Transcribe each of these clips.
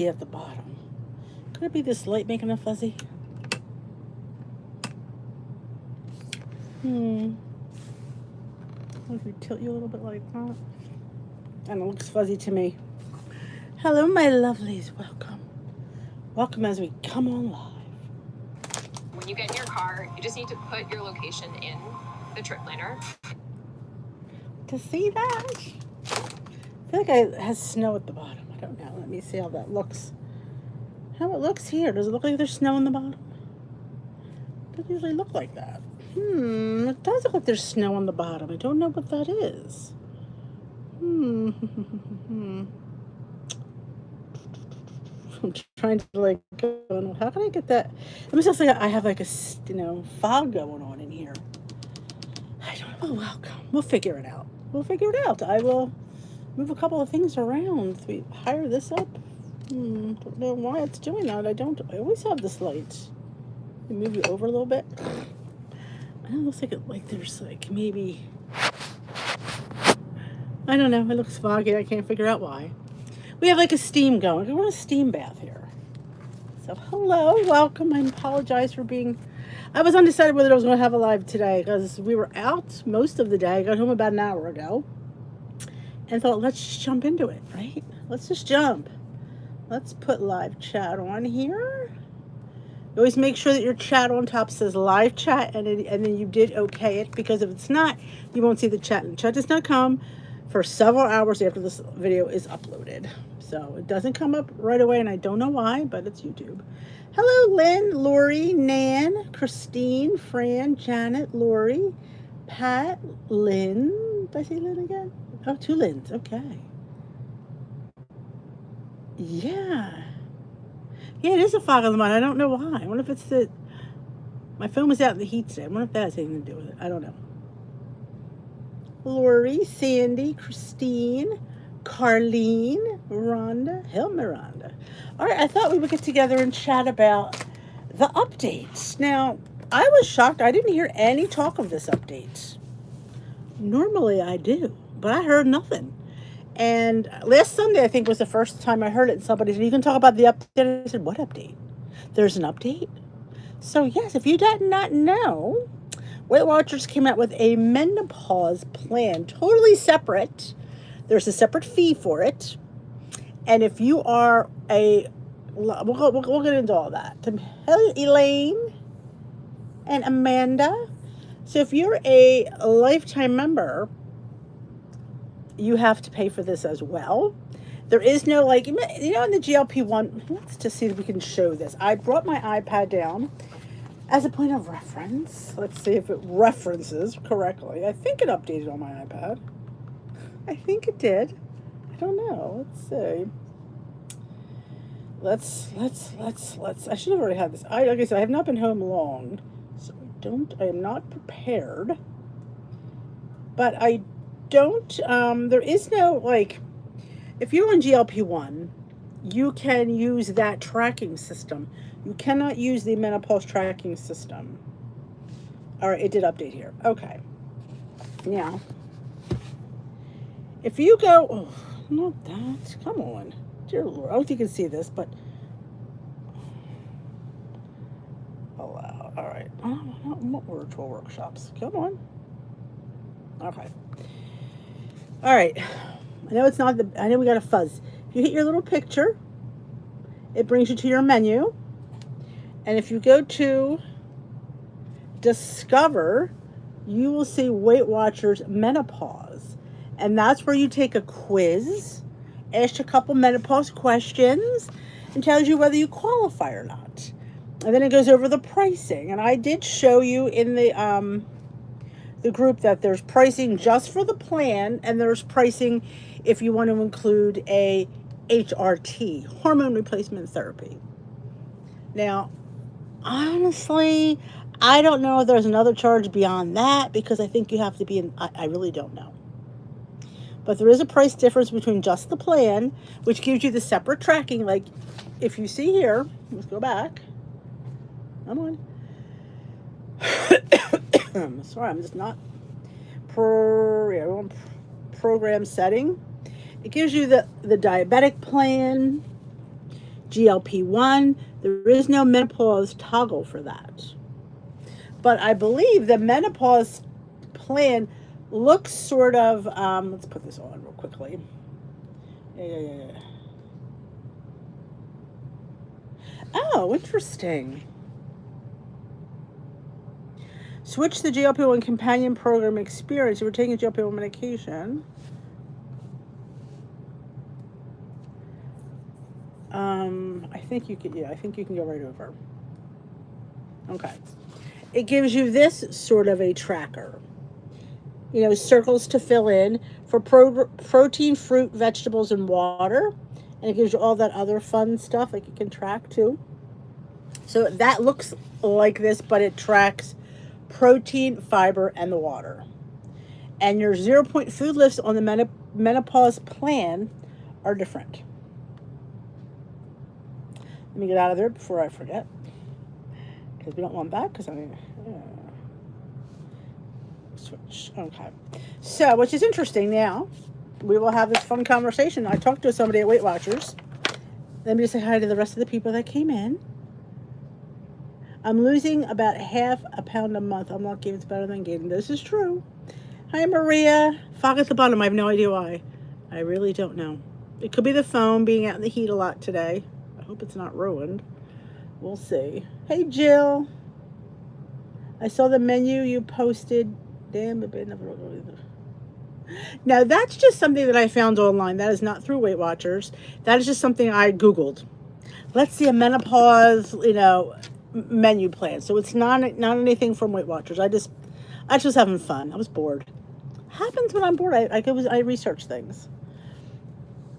at the bottom. Could it be this light making it fuzzy? If we tilt you a little bit like that. And it looks fuzzy to me. Hello, my lovelies. Welcome. Welcome as we come on live. When you get in your car, you just need to put your location in the trip planner. To see that? I feel like it has snow at the bottom. I don't know. Let me see how that looks. How it looks here. Does it look like there's snow in the bottom? It doesn't usually look like that. It does look like there's snow on the bottom. I don't know what that is. I'm trying to go, how can I get that? It almost looks like I have like a, fog going on in here. I don't know. Oh, welcome. We'll figure it out. I will move a couple of things around. We hire this up. Don't know why it's doing that. I always have this light. Move you over a little bit. It looks like there's maybe, I don't know. It looks foggy. I can't figure out why. We have a steam going. We're in a steam bath here. So hello, welcome. I apologize for being. I was undecided whether I was going to have a live today because we were out most of the day. I got home about an hour ago, and thought let's just jump into it, right? Let's just jump. Let's put live chat on here. You always make sure that your chat on top says live chat, and then you did okay it, because if it's not, you won't see the chat. And the chat does not come for several hours after this video is uploaded. So it doesn't come up right away, and I don't know why, but it's YouTube. Hello, Lynn, Lori, Nan, Christine, Fran, Janet, Lori, Pat, Lynn. Did I say Lynn again? Oh, 2 Lyns. Okay. Yeah. Yeah, it is a fog on the mind. I don't know why. I wonder if it's my phone was out in the heat today. I wonder if that has anything to do with it. I don't know. Lori, Sandy, Christine, Carlene, Rhonda. Hell, Miranda. All right, I thought we would get together and chat about the updates. Now, I was shocked. I didn't hear any talk of this update. Normally I do, but I heard nothing. And last Sunday, I think, was the first time I heard it. And somebody said, you can talk about the update. I said, what update? There's an update? So, yes, if you did not know, Weight Watchers came out with a menopause plan, totally separate. There's a separate fee for it. And if you are we'll get into all that. Hello, Elaine and Amanda. So if you're a lifetime member, you have to pay for this as well. There is no, in the GLP-1, let's just see if we can show this. I brought my iPad down as a point of reference. Let's see if it references correctly. I think it updated on my iPad. I think it did. I don't know. Let's see. Let's, I should have already had this. Like I said, I have not been home long, so I am not prepared. But I don't, there is no, if you're on GLP-1, you can use that tracking system. You cannot use the menopause tracking system. All right, it did update here. Okay. Now, if you go, not that, come on. Dear Lord, I don't think you can see this, but, allow, all right. What virtual workshops? Come on. Okay. All right. I know it's not I know we got a fuzz. If you hit your little picture, it brings you to your menu. And if you go to Discover, you will see Weight Watchers Menopause. And that's where you take a quiz, ask a couple menopause questions, and tells you whether you qualify or not. And then it goes over the pricing. And I did show you in the group that there's pricing just for the plan, and there's pricing if you want to include a HRT, hormone replacement therapy. Now, honestly, I don't know if there's another charge beyond that, because I think you have to be in, I really don't know. But there is a price difference between just the plan, which gives you the separate tracking. Like, if you see here, let's go back. Come on. Sorry, I'm just not program setting. It gives you the diabetic plan. GLP-1. There is no menopause toggle for that. But I believe the menopause plan looks sort of, let's put this on real quickly. Yeah. Oh, interesting. Switch the GLP-1 companion program experience. You were taking GLP-1 medication. I think you can. Yeah, I think you can go right over. Okay. It gives you this sort of a tracker. You know, circles to fill in for protein, fruit, vegetables, and water. And it gives you all that other fun stuff like you can track too. So that looks like this, but it tracks protein, fiber, and the water. And your 0 point food lists on the menopause plan are different. Let me get out of there before I forget, because we don't want that, because I'm switch. Okay. So, which is interesting now, we will have this fun conversation. I talked to somebody at Weight Watchers. Let me just say hi to the rest of the people that came in. I'm losing about half a pound a month. I'm lucky, it's better than gaining. This is true. Hi, Maria. Fog at the bottom. I have no idea why. I really don't know. It could be the phone being out in the heat a lot today. I hope it's not ruined. We'll see. Hey, Jill. I saw the menu you posted. Damn, it never. Now, that's just something that I found online. That is not through Weight Watchers. That is just something I Googled. Let's see a menopause, menu plan. So it's not anything from Weight Watchers. I just was having fun. I was bored. Happens when I'm bored. I research things.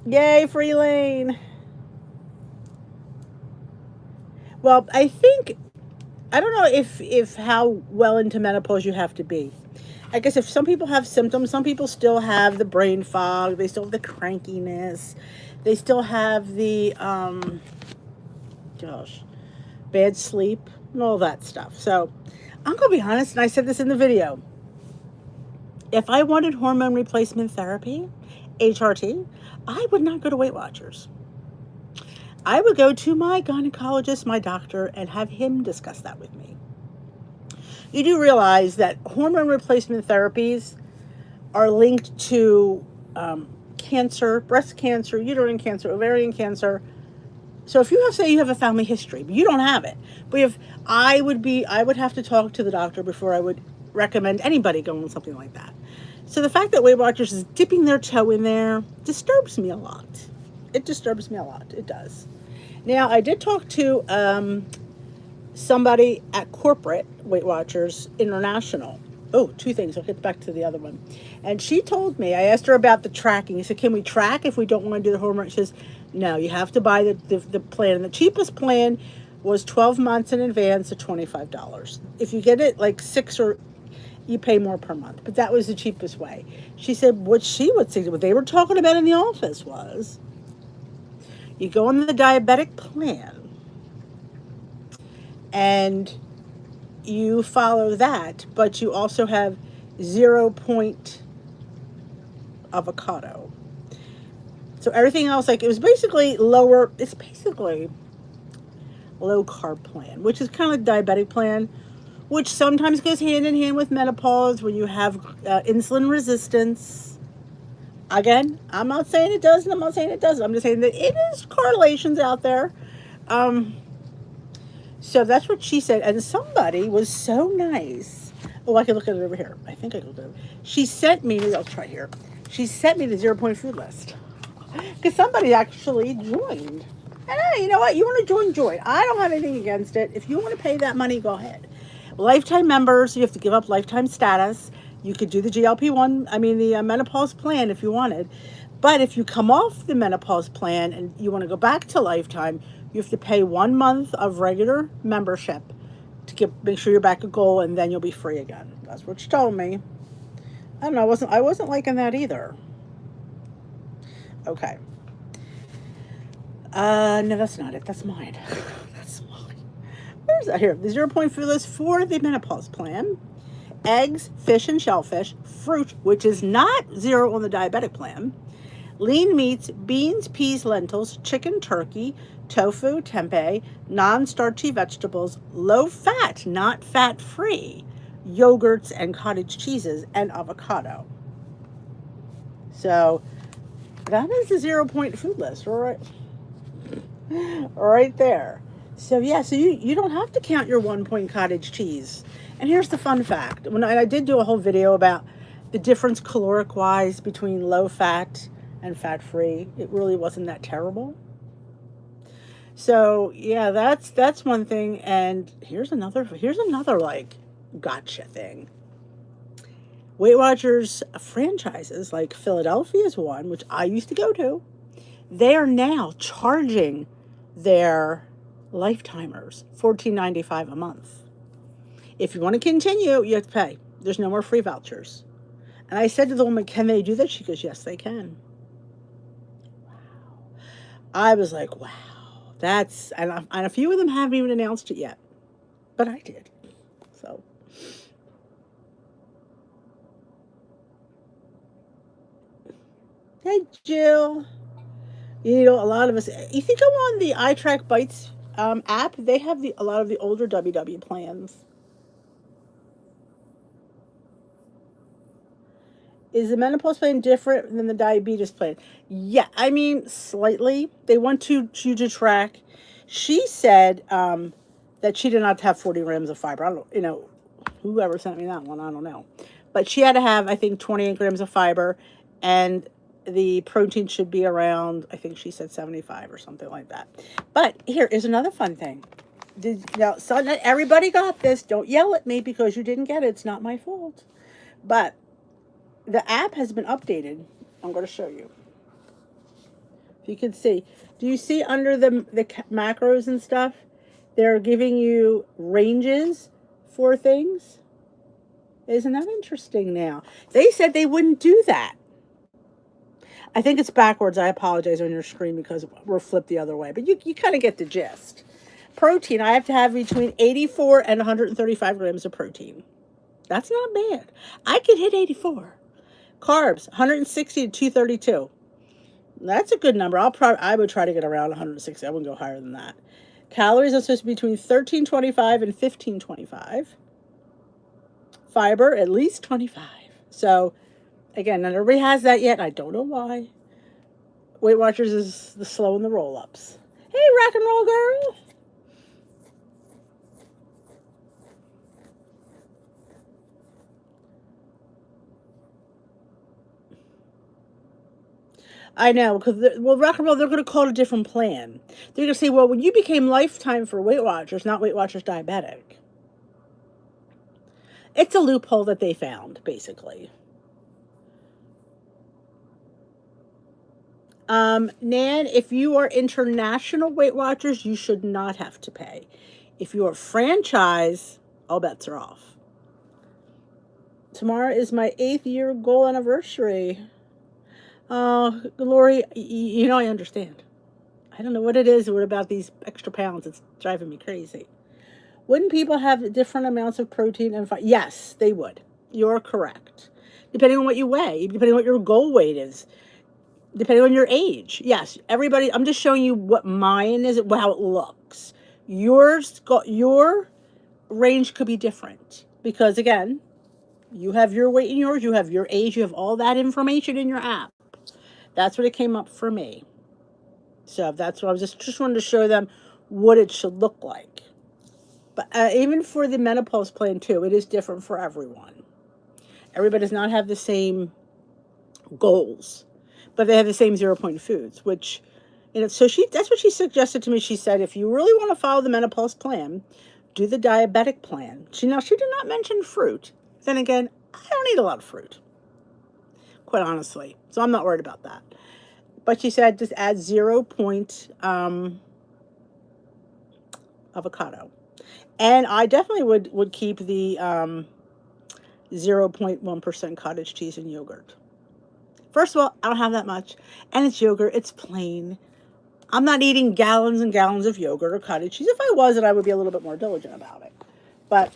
Yay, free lane. Well, I don't know if how well into menopause you have to be. I guess if some people have symptoms, some people still have the brain fog, they still have the crankiness, they still have the bad sleep and all that stuff. So I'm gonna be honest, and I said this in the video. If I wanted hormone replacement therapy, HRT, I would not go to Weight Watchers. I would go to my gynecologist, my doctor, and have him discuss that with me. You do realize that hormone replacement therapies are linked to cancer, breast cancer, uterine cancer, ovarian cancer. So if you have a family history, but you don't have it, but if I would have to talk to the doctor before I would recommend anybody going with something like that. So the fact that Weight Watchers is dipping their toe in there disturbs me a lot. It disturbs me a lot. It does. Now, I did talk to somebody at corporate Weight Watchers International. Oh, two things. I'll get back to the other one. And she told me, I asked her about the tracking. I said, can we track if we don't want to do the hormone? She says, no, you have to buy the plan. And the cheapest plan was 12 months in advance at $25. If you get it like 6 or you pay more per month. But that was the cheapest way. She said what she would say, what they were talking about in the office was, you go on the diabetic plan and you follow that, but you also have 0 point avocado. So everything else, like, it was basically lower, it's basically low carb plan, which is kind of like diabetic plan, which sometimes goes hand in hand with menopause when you have insulin resistance. Again, I'm not saying it does, and I'm not saying it doesn't. I'm just saying that it is correlations out there. So that's what she said. And somebody was so nice. Oh, I can look at it over here. I think I can look at it. She sent me, I'll try here. She sent me the 0 point food list. Because somebody actually joined. And hey, you know what? You want to join. I don't have anything against it. If you want to pay that money, go ahead. Lifetime members, you have to give up lifetime status. You could do the the menopause plan if you wanted. But if you come off the menopause plan and you want to go back to lifetime, you have to pay 1 month of regular membership to make sure you're back at goal, and then you'll be free again. That's what she told me. I don't know. I wasn't liking that either. Okay. No, that's not it. That's mine. That's mine. Where's that here? The 0 point food list for the menopause plan. Eggs, fish and shellfish, fruit, which is not 0 on the diabetic plan, Lean meats, beans, peas, lentils, chicken, turkey, tofu, tempeh, non-starchy vegetables, low fat, not fat-free, yogurts and cottage cheeses, and avocado. So that is the 0 point food list, right there. So yeah, so you don't have to count your 1 point cottage cheese. And here's the fun fact: when I did do a whole video about the difference caloric wise between low fat and fat free, it really wasn't that terrible. So yeah, that's one thing. And here's another like gotcha thing. Weight Watchers franchises like Philadelphia's one, which I used to go to, they are now charging their lifetimers $14.95 a month. If you want to continue, you have to pay. There's no more free vouchers. And I said to the woman, can they do that? She goes, yes, they can. I was like, wow, and a few of them haven't even announced it yet, but I did. So, hey, Jill. You know, a lot of us, if you go on the iTrack Bites app, they have a lot of the older WW plans. Is the menopause plan different than the diabetes plan? Yeah, I mean, slightly. They want you to track. She said that she did not have 40 grams of fiber. I don't, whoever sent me that one, I don't know. But she had to have, I think, 28 grams of fiber, and the protein should be around, I think she said 75 or something like that. But here is another fun thing. Now, so not everybody got this. Don't yell at me because you didn't get it. It's not my fault. But the app has been updated. I'm going to show you. If you can see, do you see under the macros and stuff? They're giving you ranges for things. Isn't that interesting now? They said they wouldn't do that. I think it's backwards. I apologize on your screen because we're flipped the other way. But you kind of get the gist. Protein, I have to have between 84 and 135 grams of protein. That's not bad. I could hit 84. Carbs, 160 to 232. That's a good number. I would try to get around 160. I wouldn't go higher than that. Calories are supposed to be between 1325 and 1525. Fiber, at least 25. So, again, not everybody has that yet. I don't know why. Weight Watchers is the slow in the roll-ups. Hey, rock and roll girl. I know, because, rock and roll, they're going to call it a different plan. They're going to say, well, when you became lifetime for Weight Watchers, not Weight Watchers diabetic. It's a loophole that they found, basically. Nan, if you are international Weight Watchers, you should not have to pay. If you are franchise, all bets are off. Tomorrow is my 8th year goal anniversary. Lori, I understand. I don't know what it is. What about these extra pounds? It's driving me crazy. Wouldn't people have different amounts of protein and fat? Yes, they would. You're correct. Depending on what you weigh, depending on what your goal weight is, depending on your age. Yes, everybody, I'm just showing you what mine is, how it looks. Your range could be different because, again, you have your weight in yours, you have your age, you have all that information in your app. That's what it came up for me. So that's what I was just wanted to show them what it should look like. But even for the menopause plan too, it is different for everyone. Everybody does not have the same goals, but they have the same 0 point foods, which, so that's what she suggested to me. She said, if you really want to follow the menopause plan, do the diabetic plan. She did not mention fruit. Then again, I don't eat a lot of fruit, quite honestly. So I'm not worried about that. But she said just add 0 point avocado. And I definitely would keep the 0.1% cottage cheese and yogurt. First of all, I don't have that much. And it's yogurt. It's plain. I'm not eating gallons and gallons of yogurt or cottage cheese. If I was I would be a little bit more diligent about it. But,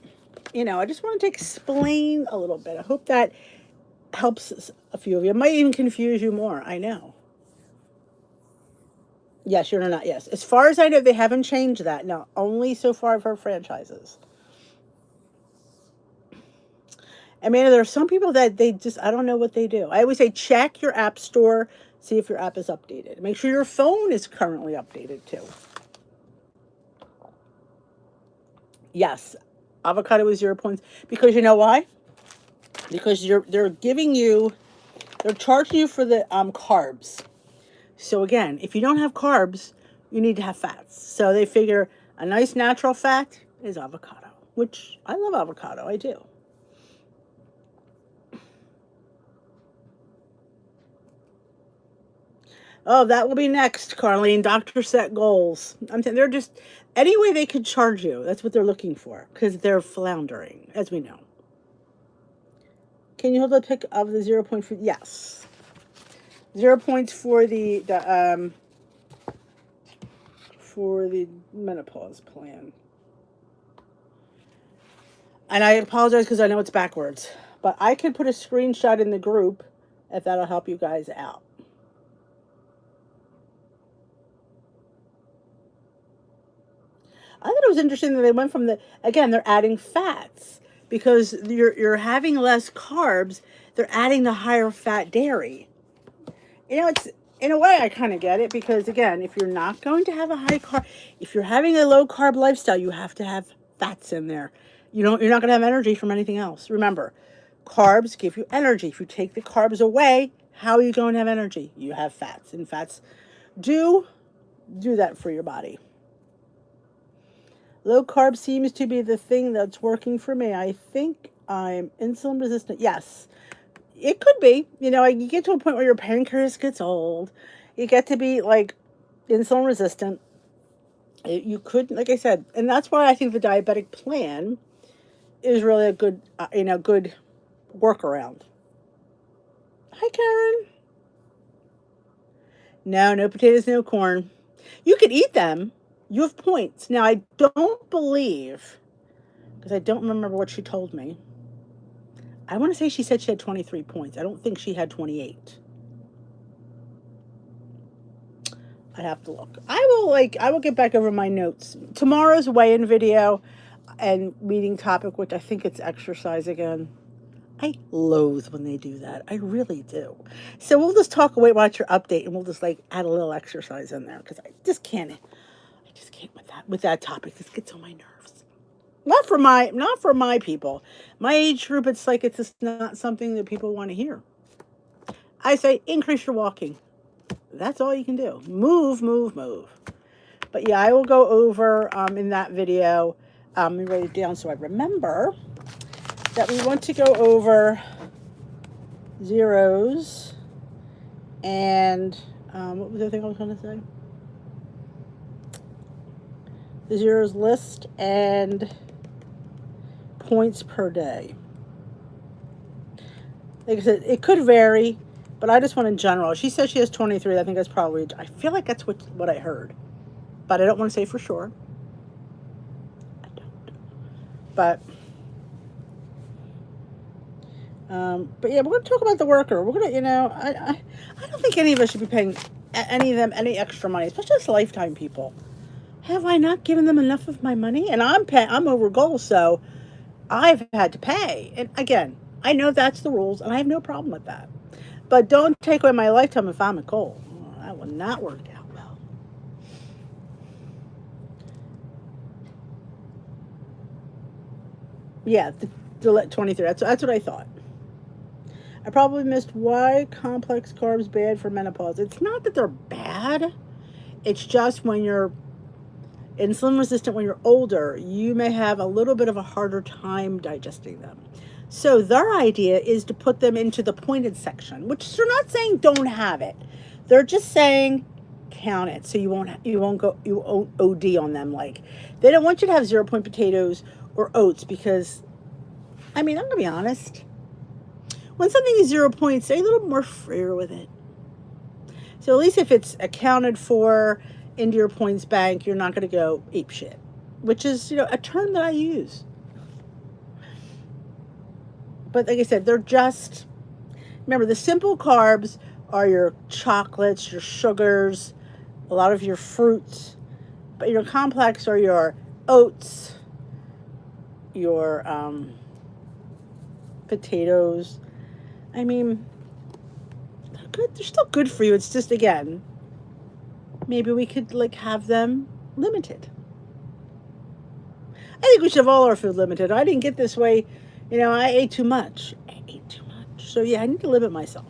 I just wanted to explain a little bit. I hope that helps a few of you. It might even confuse you more. I know. Yes, you're not. Yes, as far as I know, they haven't changed that. No, only so far for franchises. I mean, there are some people that they just, I don't know what they do. I always say check your app store, see if your app is updated. Make sure your phone is currently updated too. Yes, avocado is 0 points because you know why? Because they're charging you for the carbs. So again, if you don't have carbs, you need to have fats. So they figure a nice natural fat is avocado, which I love avocado. I do. Oh, that will be next, Carlene. Doctor set goals. I'm saying they're just any way they could charge you. That's what they're looking for because they're floundering, as we know. Can you hold the pick of the 0 point for? Yes, 0 points for the menopause plan. And I apologize because I know it's backwards, but I could put a screenshot in the group if that'll help you guys out. I thought it was interesting that they went from the again, they're adding fats because you're having less carbs, they're adding the higher fat dairy. It's in a way I kind of get it because again, if you're not going to have a high carb, if you're having a low carb lifestyle, you have to have fats in there. You're not going to have energy from anything else. Remember, carbs give you energy. If you take the carbs away, how are you going to have energy? You have fats, and fats do do that for your body. Low carb seems to be the thing that's working for me. I think I'm insulin resistant. Yes, it could be. You get to a point where your pancreas gets old. You get to be like insulin resistant. You could, like I said, and that's why I think the diabetic plan is really a good, good workaround. Hi, Karen. No, no potatoes, no corn. You could eat them. You have points. Now, I don't believe, because I don't remember what she told me. I want to say she said she had 23 points. I don't think she had 28. I have to look. I will get back over my notes. Tomorrow's weigh-in video and meeting topic, which I think it's exercise again. I loathe when they do that. I really do. So we'll just talk Weight Watcher update and we'll just like add a little exercise in there because I just can't with that topic. This gets on my nerves. Not for my people. My age group, it's like it's just not something that people want to hear. I say increase your walking. That's all you can do. Move, move, move. But yeah, I will go over in that video. Let me write it down so I remember that we want to go over zeros and what was the thing I was going to say? The zeros list and points per day. Like I said, it could vary, but I just want in general. She says she has 23. I think that's probably, I feel like that's what I heard. But I don't want to say for sure. I don't. But yeah, we're going to talk about the worker. We're going to, I don't think any of us should be paying any of them any extra money, especially as lifetime people. Have I not given them enough of my money? And I'm over goal, so I've had to pay. And again, I know that's the rules, and I have no problem with that. But don't take away my lifetime if I'm at goal. That will not work out well. Yeah, the 23. That's what I thought. I probably missed why complex carbs bad for menopause. It's not that they're bad. It's just when you're insulin resistant, when you're older, you may have a little bit of a harder time digesting them. So their idea is to put them into the pointed section, which they're not saying don't have it. They're just saying count it so you won't OD on them. Like they don't want you to have 0 point potatoes or oats because I'm gonna be honest. When something is 0 points, they're a little more freer with it. So at least if it's accounted for into your points bank, you're not going to go ape shit, which is, a term that I use. But like I said, remember, the simple carbs are your chocolates, your sugars, a lot of your fruits, but your complex are your oats, your potatoes. I mean, they're good. They're still good for you. It's just, again, maybe we could like have them limited. I think we should have all our food limited. I didn't get this way. I ate too much. I ate too much. So yeah, I need to limit myself.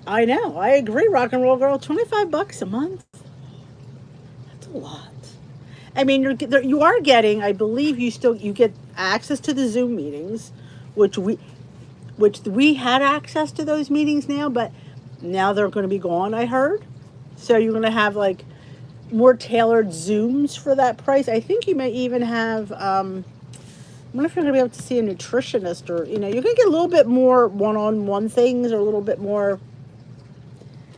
I know. I agree, rock and roll girl. $25 a month. That's a lot. I mean, you are getting. I believe you get access to the Zoom meetings, which we had access to those meetings now, but now they're going to be gone. I heard. So you're going to have like more tailored Zooms for that price. I think you may even have. I wonder if you're going to be able to see a nutritionist, or you're going to get a little bit more one-on-one things, or a little bit more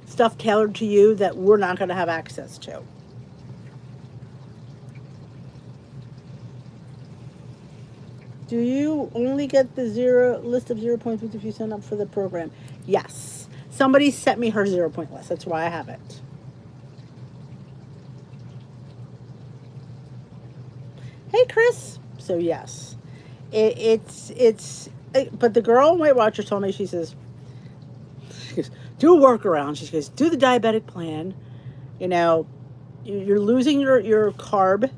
stuff tailored to you that we're not going to have access to. Do you only get the zero list of 0 points if you sign up for the program? Yes. Somebody sent me her 0 point list. That's why I have it. Hey, Chris. So yes, but the girl in Weight Watcher told me, she goes, do a workaround. She goes, do the diabetic plan. You're losing your carb,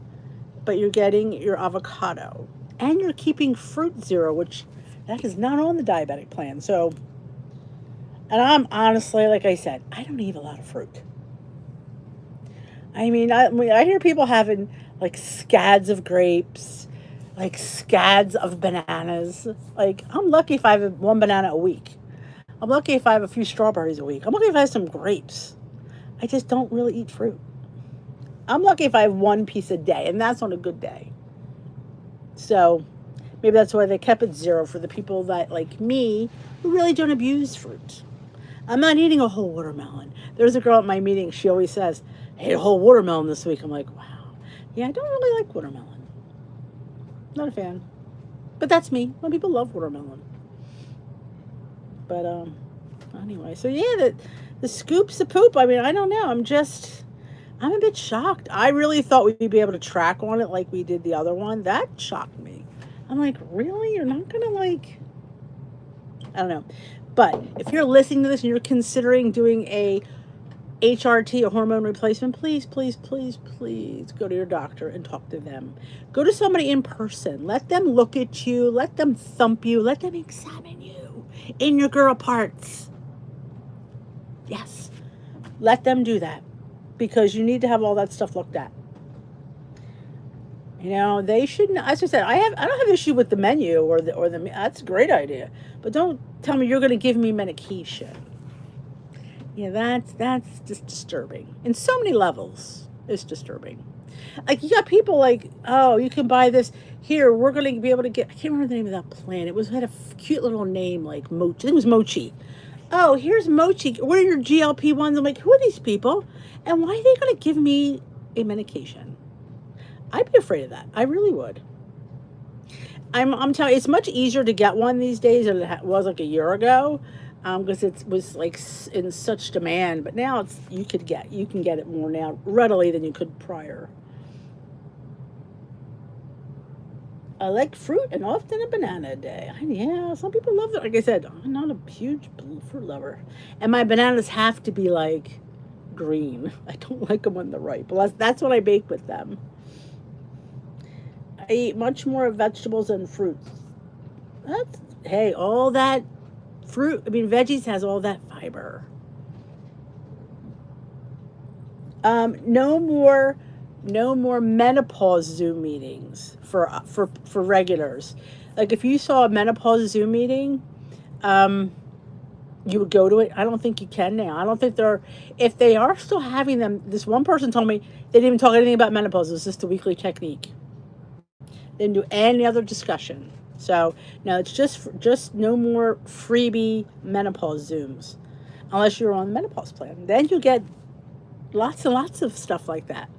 but you're getting your avocado, and you're keeping fruit zero, which that is not on the diabetic plan. So, and I'm honestly, like I said, I don't eat a lot of fruit. I hear people having like scads of grapes, like scads of bananas. Like, I'm lucky if I have one banana a week. I'm lucky if I have a few strawberries a week. I'm lucky if I have some grapes. I just don't really eat fruit. I'm lucky if I have one piece a day, and that's on a good day. So maybe that's why they kept it zero for the people that, like me, who really don't abuse fruit. I'm not eating a whole watermelon. There's a girl at my meeting, she always says, I ate a whole watermelon this week. I'm like, wow. Yeah, I don't really like watermelon. Not a fan. But that's me. Some people love watermelon. But anyway, so yeah, the scoops of poop. I mean, I don't know. I'm a bit shocked. I really thought we'd be able to track on it like we did the other one. That shocked me. I'm like, really? You're not gonna like? I don't know. But if you're listening to this and you're considering doing a HRT, a hormone replacement, please, please, please, please go to your doctor and talk to them. Go to somebody in person. Let them look at you. Let them thump you. Let them examine you in your girl parts. Yes. Let them do that, because you need to have all that stuff looked at. They shouldn't. As I said, I don't have issue with the menu or the. That's a great idea, but don't tell me you're going to give me medication. Yeah, that's just disturbing in so many levels. It's disturbing. Like, you got people like, oh, you can buy this here. We're going to be able to get. I can't remember the name of that plan. Had a cute little name like Mochi. I think it was Mochi. Oh, here's Mochi. What are your GLP-1s? I'm like, who are these people? And why are they going to give me a medication? I'd be afraid of that. I really would. I'm telling you, it's much easier to get one these days than it was like a year ago, because it was like in such demand. But now you can get it more now readily than you could prior. I like fruit and often a banana a day. Yeah, some people love it. Like I said, I'm not a huge fruit lover. And my bananas have to be like green. I don't like them when they're ripe. That's what I bake with them. I eat much more vegetables and fruits. Hey, all that fruit. I mean, veggies has all that fiber. No more menopause Zoom meetings for regulars. Like, if you saw a menopause Zoom meeting, you would go to it. I don't think you can now. I don't think if they are still having them. This one person told me they didn't even talk anything about menopause. It was just a weekly technique. They didn't do any other discussion. So no, it's just no more freebie menopause Zooms, unless you're on the menopause plan. Then you get lots and lots of stuff like that.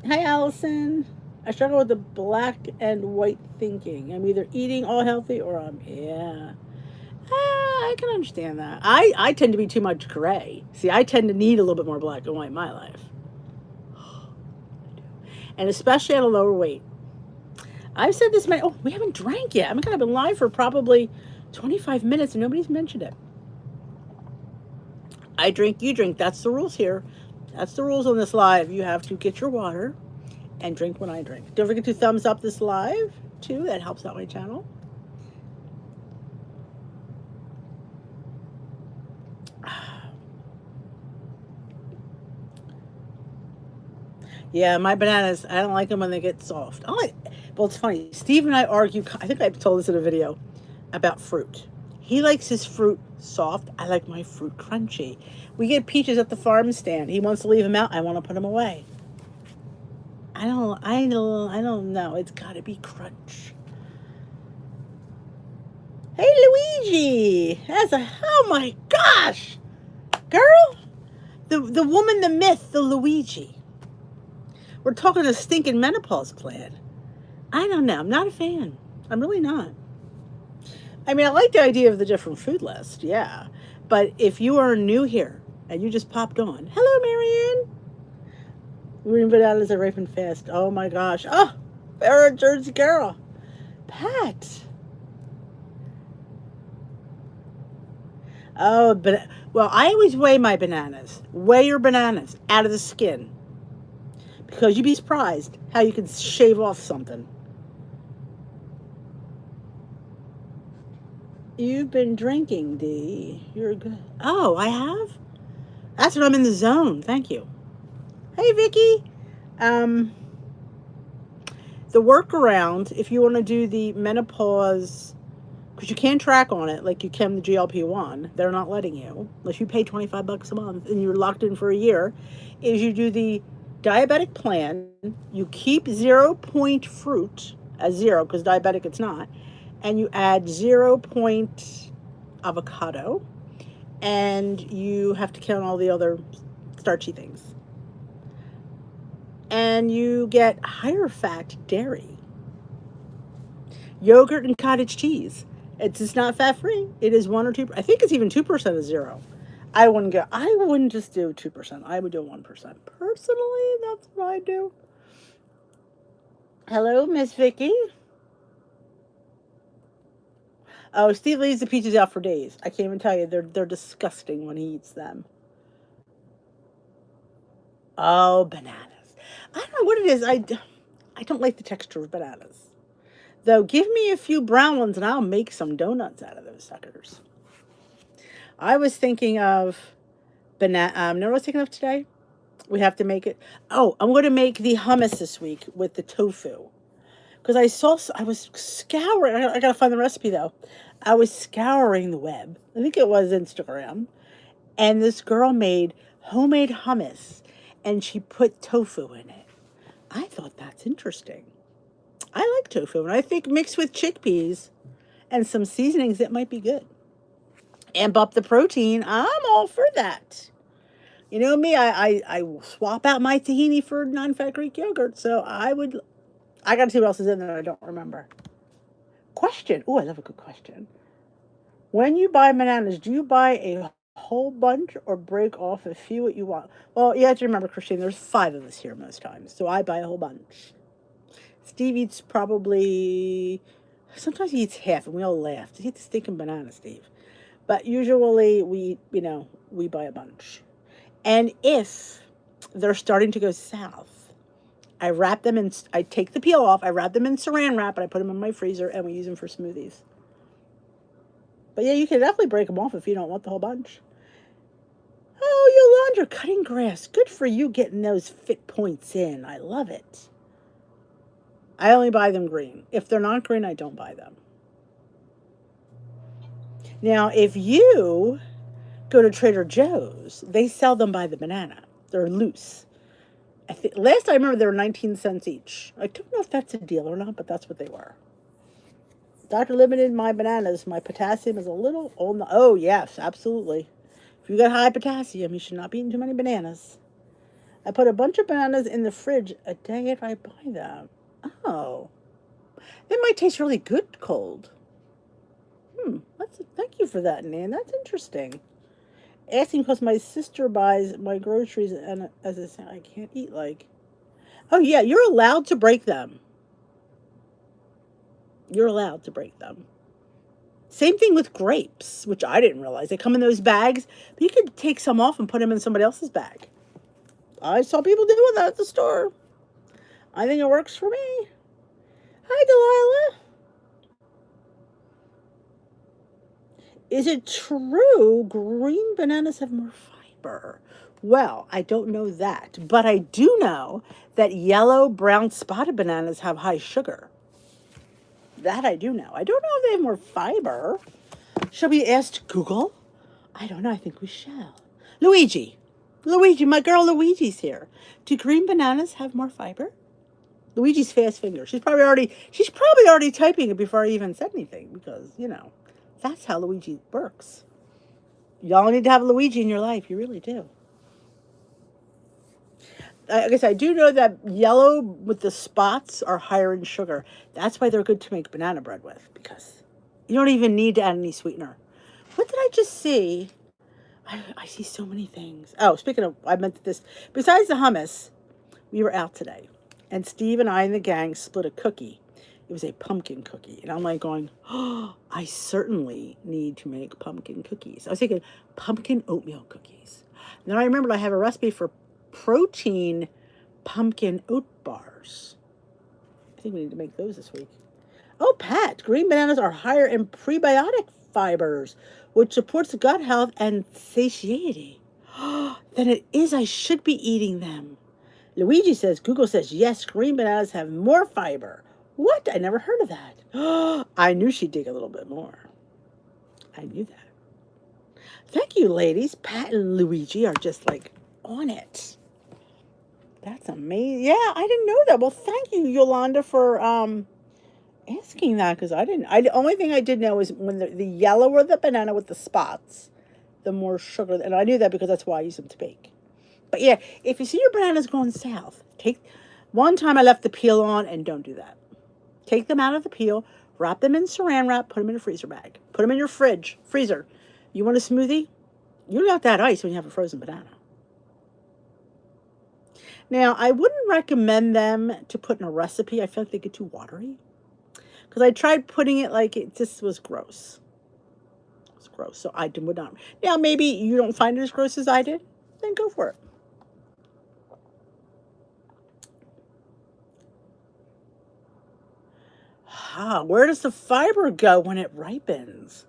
Hi, Allison. I struggle with the black and white thinking. I'm either eating all healthy or yeah. I can understand that. I tend to be too much gray. See, I tend to need a little bit more black and white in my life. And especially at a lower weight. I've said this many. Oh, we haven't drank yet. I'm going to be live for probably 25 minutes and nobody's mentioned it. I drink, you drink. That's the rules here. That's the rules on this live. You have to get your water and drink when I drink. Don't forget to thumbs up this live, too. That helps out my channel. Yeah, my bananas, I don't like them when they get soft. Well, it's funny. Steve and I argue, I think I've told this in a video, about fruit. He likes his fruit soft. I like my fruit crunchy. We get peaches at the farm stand. He wants to leave them out. I want to put them away. I don't know. It's got to be crunch. Hey, Luigi. Oh my gosh. Girl. The woman, the myth, the Luigi. We're talking a stinking menopause plan. I don't know. I'm not a fan. I'm really not. I mean, I like the idea of the different food list, yeah. But if you are new here and you just popped on, hello, Marianne. Green bananas are ripe and fast. Oh my gosh. Oh, Farrah Jersey girl. Pat. Oh, but well, I always weigh my bananas. Weigh your bananas out of the skin. Because you'd be surprised how you can shave off something. You've been drinking, Dee. You're good. Oh, I have? That's when I'm in the zone. Thank you. Hey, Vicky. The workaround, if you want to do the menopause, because you can't track on it like you can the GLP-1, they're not letting you, unless you pay $25 a month and you're locked in for a year, is you do the diabetic plan, you keep 0 point fruit as 0, because diabetic it's not, and you add 0 point avocado, and you have to count all the other starchy things. And you get higher fat dairy, yogurt, and cottage cheese. It's just not fat free. It is 1 or 2. I think it's even 2% of 0. I wouldn't just do 2%. I would do 1%. Personally, that's what I do. Hello, Miss Vicky. Oh, Steve leaves the peaches out for days. I can't even tell you. They're disgusting when he eats them. Oh, bananas. I don't know what it is. I don't like the texture of bananas. Though, give me a few brown ones and I'll make some donuts out of those suckers. I was thinking of banana. You know what I was thinking of today? We have to make it. Oh, I'm going to make the hummus this week with the tofu. Because I was scouring. I got to find the recipe though. I was scouring the web. I think it was Instagram. And this girl made homemade hummus and she put tofu in it. I thought that's interesting. I like tofu, and I think mixed with chickpeas and some seasonings, it might be good. Amp up the protein. I'm all for that. You know me, I swap out my tahini for non-fat Greek yogurt, so I got to see what else is in there. I don't remember. Question. Oh, I love a good question. When you buy bananas, do you buy a whole bunch or break off a few what you want? Well, you have to remember, Christine, there's 5 of us here most times, so I buy a whole bunch. Steve eats probably, sometimes he eats half, and we all laugh. He eats stinking banana, Steve. But usually we buy a bunch. And if they're starting to go south, I wrap them in, I take the peel off, I wrap them in saran wrap, and I put them in my freezer, and we use them for smoothies. But yeah, you can definitely break them off if you don't want the whole bunch. Oh, Yolanda, cutting grass. Good for you getting those fit points in. I love it. I only buy them green. If they're not green, I don't buy them. Now, if you go to Trader Joe's, they sell them by the banana. They're loose. Last I remember, they were 19 cents each. I don't know if that's a deal or not, but that's what they were. Dr. Limited, my bananas, my potassium is a little on the... Oh, yes, absolutely. If you got high potassium, you should not be eating too many bananas. I put a bunch of bananas in the fridge a day if I buy them. Oh. They might taste really good cold. Let's Thank you for that, Nan. That's interesting. Asking because my sister buys my groceries and as I say, I can't eat like. Oh yeah, you're allowed to break them. You're allowed to break them. Same thing with grapes, which I didn't realize. They come in those bags, but you could take some off and put them in somebody else's bag. I saw people doing that at the store. I think it works for me. Hi, Delilah. Is it true green bananas have more fiber? Well, I don't know that, but I do know that yellow, brown, spotted bananas have high sugar. That I do know. I don't know if they have more fiber. Shall we ask Google? I don't know. I think we shall. Luigi. Luigi, my girl Luigi's here. Do green bananas have more fiber? Luigi's fast finger. She's probably already typing it before I even said anything because, that's how Luigi works. Y'all need to have Luigi in your life. You really do. I guess I do know that yellow with the spots are higher in sugar. That's why they're good to make banana bread with because you don't even need to add any sweetener. What did I just see? I see so many things. Oh, speaking of, I meant this. Besides the hummus, we were out today, and Steve and I and the gang split a cookie. It was a pumpkin cookie, and I'm like going, oh, I certainly need to make pumpkin cookies. I was thinking pumpkin oatmeal cookies. And then I remembered I have a recipe for protein pumpkin oat bars. I think we need to make those this week. Oh, Pat, green bananas are higher in prebiotic fibers, which supports gut health and satiety. Then it is I should be eating them. Luigi says, Google says, yes, green bananas have more fiber. What? I never heard of that. I knew she'd dig a little bit more. I knew that. Thank you, ladies. Pat and Luigi are just like on it. That's amazing. Yeah, I didn't know that. Well, thank you, Yolanda, for asking that because I didn't. The only thing I did know is when the yellower the banana with the spots, the more sugar. And I knew that because that's why I use them to bake. But yeah, if you see your bananas going south, one time I left the peel on and don't do that. Take them out of the peel, wrap them in saran wrap, put them in a freezer bag. Put them in your freezer. You want a smoothie? You don't have to add ice when you have a frozen banana. Now, I wouldn't recommend them to put in a recipe. I feel like they get too watery. Because I tried putting it like it just was gross. It was gross, so I would not. Now, maybe you don't find it as gross as I did. Then go for it. Where does the fiber go when it ripens?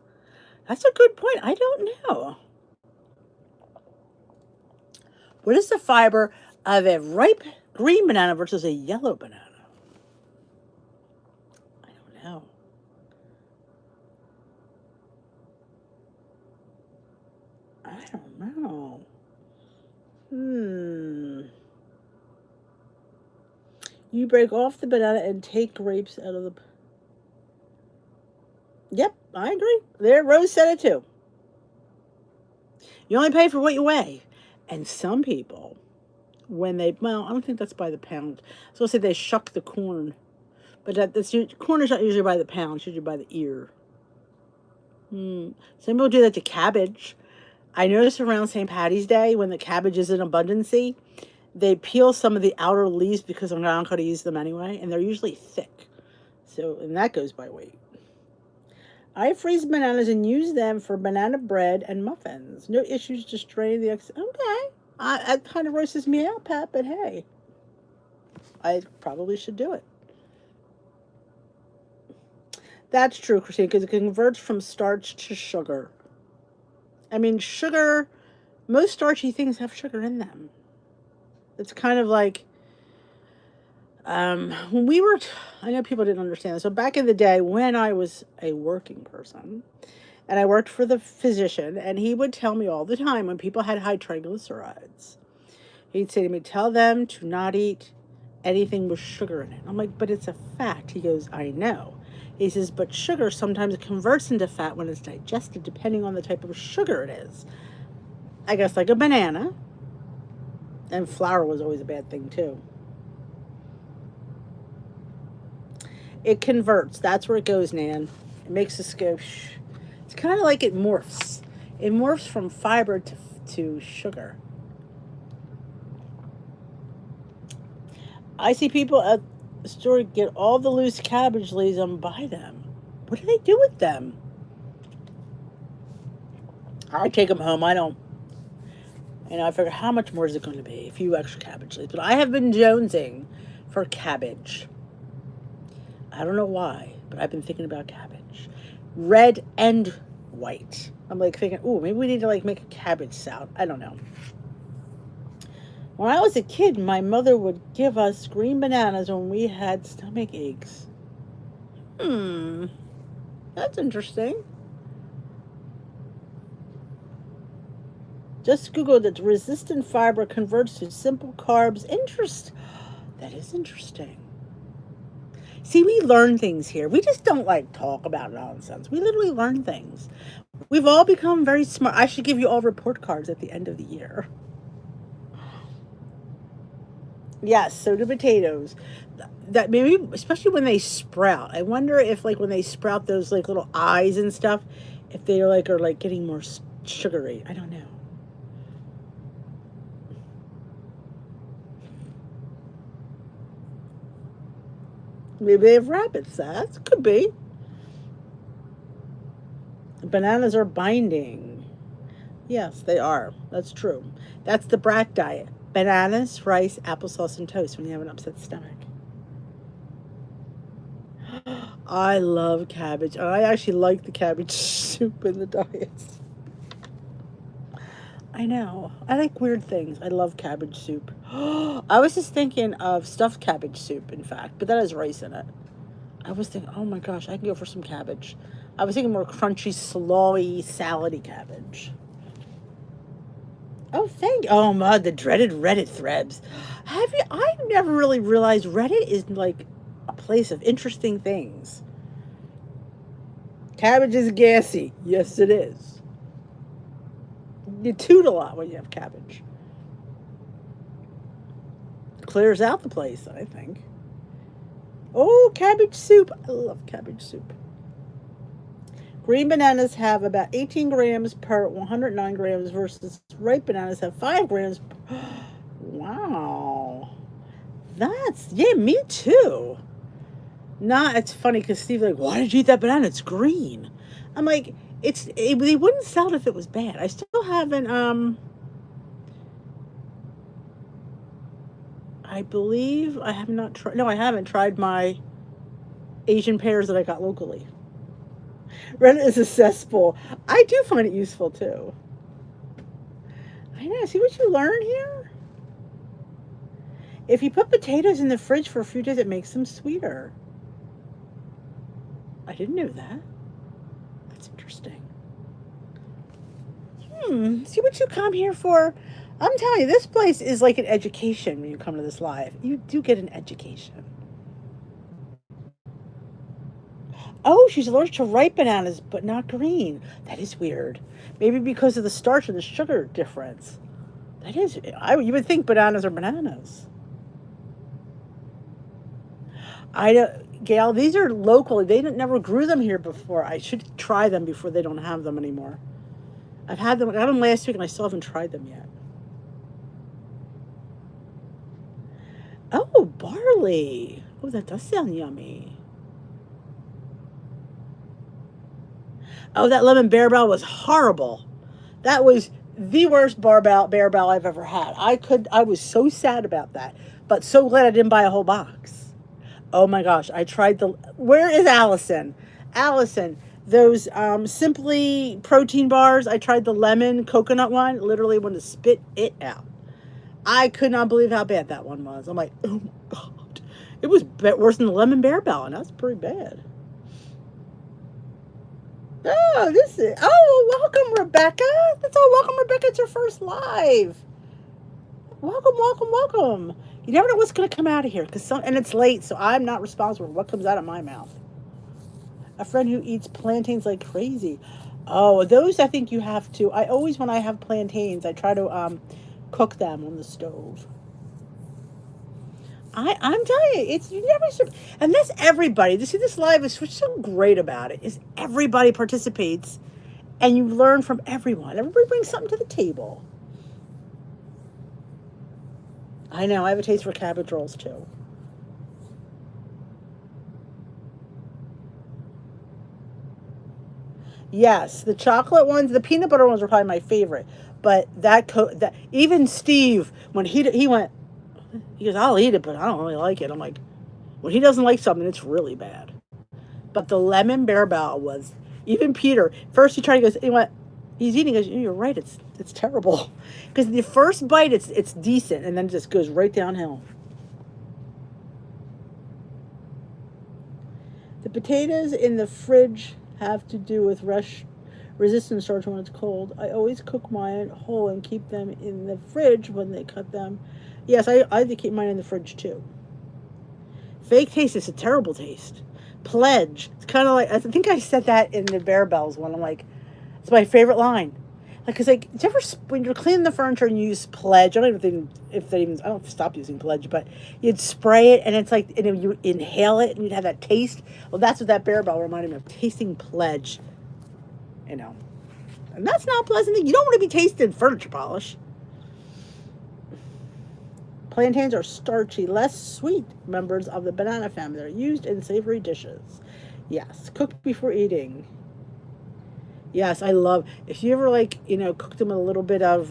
That's a good point. I don't know. What is the fiber of a ripe green banana versus a yellow banana? I don't know. I don't know. You break off the banana and take grapes out of the. Yep, I agree. There, Rose said it too. You only pay for what you weigh. And some people, when I don't think that's by the pound. So I'll say they shuck the corn. But corn is not usually by the pound, it's usually by the ear. Some people do that to cabbage. I noticed around St. Patty's Day when the cabbage is in abundancy, they peel some of the outer leaves because I'm not going to use them anyway, and they're usually thick. And that goes by weight. I freeze bananas and use them for banana bread and muffins. No issues just draining the excess. Okay. That kind of roasts me out, Pat, but hey. I probably should do it. That's true, Christine, because it converts from starch to sugar. I mean, sugar, most starchy things have sugar in them. It's kind of like, when I know people didn't understand this. So back in the day when I was a working person, and I worked for the physician, and he would tell me all the time when people had high triglycerides, he'd say to me, tell them to not eat anything with sugar in it. I'm like, but it's a fat. He goes, I know. He says, but sugar sometimes converts into fat when it's digested, depending on the type of sugar it is. I guess like a banana. And flour was always a bad thing, too. It converts. That's where it goes, Nan. It makes us go, shh. It's kind of like it morphs. It morphs from fiber to sugar. I see people at the store get all the loose cabbage leaves and buy them. What do they do with them? I take them home. I don't. I figure how much more is it going to be? A few extra cabbage leaves. But I have been jonesing for cabbage. I don't know why, but I've been thinking about cabbage. Red and white. I'm like thinking, ooh, maybe we need to like make a cabbage salad. I don't know. When I was a kid, my mother would give us green bananas when we had stomach aches. Hmm, that's interesting. Just Google that resistant fiber converts to simple carbs. That is interesting. See, we learn things here. We just don't like talk about nonsense. We literally learn things. We've all become very smart. I should give you all report cards at the end of the year. Yes, so do potatoes. That maybe, especially when they sprout. I wonder if, like, when they sprout those like little eyes and stuff, if they are like getting more sugary. I don't know. Maybe they have rabbits. That could be. Bananas are binding. Yes, they are. That's true. That's the brat diet. Bananas, rice, applesauce, and toast when you have an upset stomach. I love cabbage. I actually like the cabbage soup in the diets. I know. I like weird things. I love cabbage soup. I was just thinking of stuffed cabbage soup, in fact, but that has rice in it. I was thinking, oh my gosh, I can go for some cabbage. I was thinking more crunchy, slawy, salady cabbage. Oh, thank you. Oh my, the dreaded Reddit threads. Have you? I never really realized Reddit is like a place of interesting things. Cabbage is gassy. Yes, it is. You toot a lot when you have cabbage. Clears out the place, I think. Oh, cabbage soup. I love cabbage soup. Green bananas have about 18 grams per 109 grams versus ripe bananas have 5 grams. Wow. Yeah, me too. It's funny because Steve's like, why did you eat that banana? It's green. I'm like, they wouldn't sell it if it was bad. I still haven't, I believe I have not tried, no, I haven't tried my Asian pears that I got locally. Reddit is a cesspool. I do find it useful too. I know. See what you learn here? If you put potatoes in the fridge for a few days, it makes them sweeter. I didn't know that. That's interesting. See what you come here for? I'm telling you, this place is like an education when you come to this live. You do get an education. Oh, she's allergic to ripe bananas, but not green. That is weird. Maybe because of the starch and the sugar difference. You would think bananas are bananas. Gail, these are local. They never grew them here before. I should try them before they don't have them anymore. I got them last week and I still haven't tried them yet. Oh, barley. Oh, that does sound yummy. Oh, that lemon bear was horrible. That was the worst bear I've ever had. I was so sad about that, but so glad I didn't buy a whole box. Oh my gosh, where is Allison? Allison, those Simply protein bars. I tried the lemon coconut one. Literally wanted to spit it out. I could not believe how bad that one was. I'm like, oh my God. It was worse than the lemon bear and that's pretty bad. Welcome, Rebecca. Welcome, Rebecca. It's your first live. Welcome. You never know what's going to come out of here, and it's late, so I'm not responsible for what comes out of my mouth. A friend who eats plantains like crazy. Oh, those I think you have to. When I have plantains, I try to cook them on the stove. I'm telling you, you never, and that's everybody. See, this live is what's so great about it is everybody participates And you learn from everyone. Everybody brings something to the table. I know, I have a taste for cabbage rolls too. Yes, the chocolate ones, the peanut butter ones are probably my favorite. But that even Steve, when he went, he goes, I'll eat it, but I don't really like it. I'm like, when he doesn't like something, it's really bad. But the lemon barbell was, even Peter, first he tried, he went, he's eating, he goes, you're right, it's terrible. Because the first bite, it's decent, and then it just goes right downhill. The potatoes in the fridge have to do with resistance starch when it's cold. I always cook mine whole and keep them in the fridge when they cut them. Yes, I have to keep mine in the fridge too. Fake taste is a terrible taste. Pledge. It's kind of like, I think I said that in the Bear Bells one. I'm like, it's my favorite line. Like, cause like, do you ever when you're cleaning the furniture and you use Pledge? I don't even think if they even. I don't stop using Pledge, but you'd spray it and it's like, and you inhale it and you'd have that taste. Well, that's what that Bear Bell reminded me of. Tasting Pledge, you know, and that's not a pleasant thing. You don't want to be tasting furniture polish. Plantains are starchy, less sweet members of the banana family. They're used in savory dishes. Yes, cooked before eating. Yes, I love. If you ever like, cook them with a little bit of,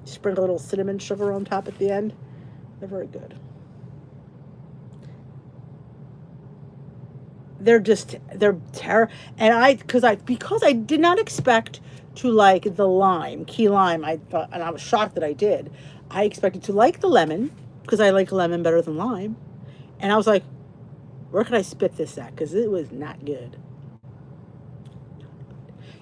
sprinkle a little cinnamon sugar on top at the end. They're very good. They're terrible. And because I did not expect to like the lime, key lime. I thought, and I was shocked that I did. I expected to like the lemon because I like lemon better than lime. And I was like, where could I spit this at? Because it was not good.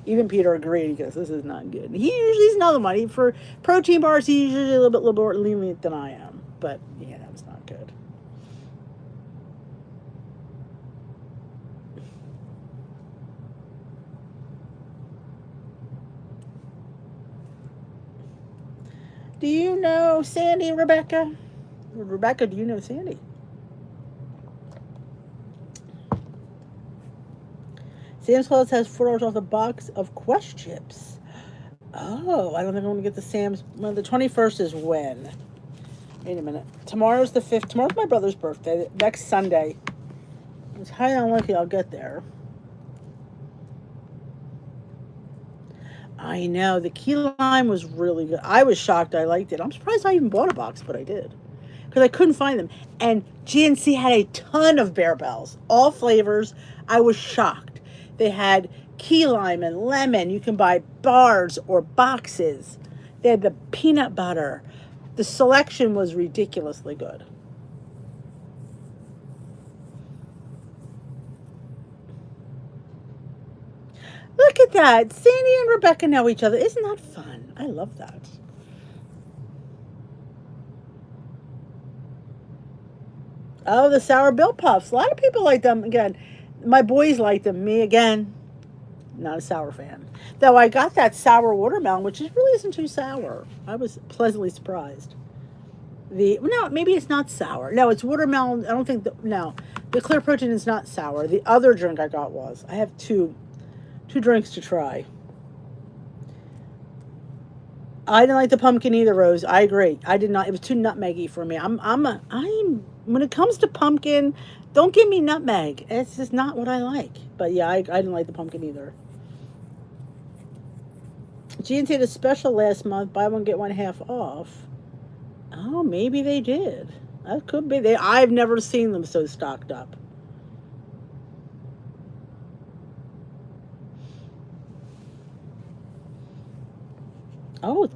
Even Peter agreed. He goes, "This is not good." He usually is another one. For protein bars, he's usually a little bit more lenient than I am. But yeah, that was not good. Do you know Sandy and Rebecca? Rebecca, do you know Sandy? Sam's Club has $4 off a box of Quest chips. Oh, I don't think I'm gonna get the Sam's. Well, the 21st is when? Wait a minute. Tomorrow's the 5th. Tomorrow's my brother's birthday. Next Sunday. It's highly unlikely I'll get there. I know. The key lime was really good. I was shocked I liked it. I'm surprised I even bought a box, but I did. Because I couldn't find them. And GNC had a ton of Bear Bells, all flavors. I was shocked. They had key lime and lemon. You can buy bars or boxes. They had the peanut butter. The selection was ridiculously good. Look at that. Sandy and Rebecca know each other. Isn't that fun? I love that. Oh, the sour Bill Puffs. A lot of people like them. Again, my boys like them. Me, again, not a sour fan. Though I got that sour watermelon, which really isn't too sour. I was pleasantly surprised. No, maybe it's not sour. No, it's watermelon. I don't think no, the clear protein is not sour. The other drink I got was. I have two drinks to try. I didn't like the pumpkin either, Rose. I agree. I did not. It was too nutmeggy for me. I'm when it comes to pumpkin, don't give me nutmeg. It's just not what I like. But yeah, I didn't like the pumpkin either. GNC had a special last month. Buy one get one half off. Oh, maybe they did. That could be. I've never seen them so stocked up. Oh,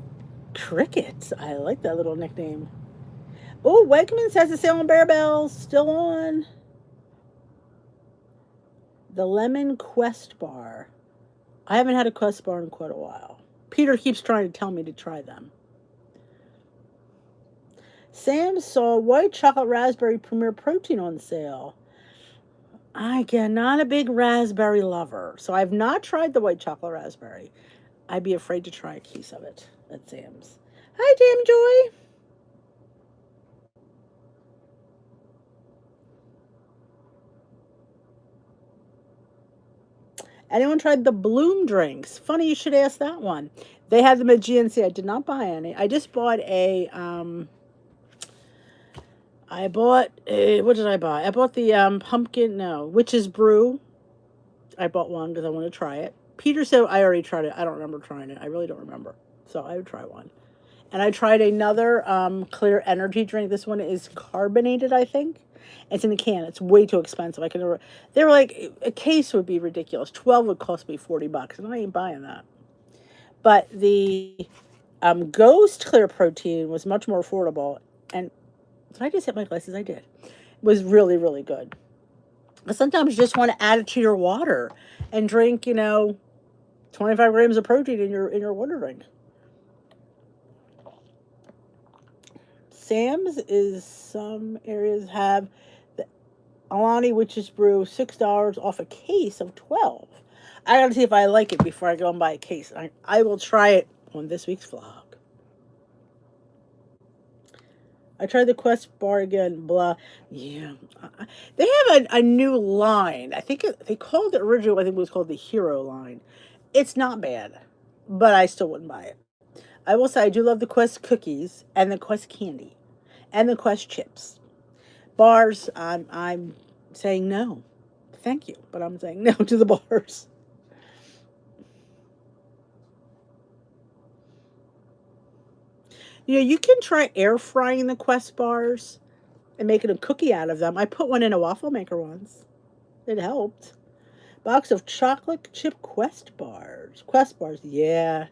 crickets. I like that little nickname. Oh, Wegmans has a sale on Bear Bells. Still on. The Lemon Quest Bar. I haven't had a Quest Bar in quite a while. Peter keeps trying to tell me to try them. Sam saw white chocolate raspberry premier protein on sale. I am not a big raspberry lover, so I've not tried the white chocolate raspberry. I'd be afraid to try a piece of it at Sam's. Hi, Jam Joy. Anyone tried the Bloom drinks? Funny you should ask that one. They had them at GNC. I did not buy any. I just bought a. I bought what did I buy? I bought the pumpkin. No, witch's brew. I bought one because I want to try it. Peter said I already tried it. I don't remember trying it. I really don't remember. So I would try one. And I tried another clear energy drink. This one is carbonated, I think. It's in a can. It's way too expensive. I can never. They were like a case would be ridiculous. 12 would cost me $40, and I ain't buying that. But the Ghost Clear Protein was much more affordable. And did I just hit my glasses? I did. It was really, really good. But sometimes you just want to add it to your water and drink, 25 grams of protein in your water drink. Sam's is some areas have the Alani Witch's Brew $6 off a case of 12. I gotta see if I like it before I go and buy a case. I will try it on this week's vlog. I tried the Quest bar again, blah. Yeah. They have a new line. I think they called it originally, I think it was called the Hero line. It's not bad, but I still wouldn't buy it. I will say I do love the Quest cookies and the Quest candy and the Quest chips. Bars, I'm saying no. Thank you, but I'm saying no to the bars. You can try air frying the Quest bars and making a cookie out of them. I put one in a waffle maker once. It helped. Box of chocolate chip Quest bars. Quest bars, yeah.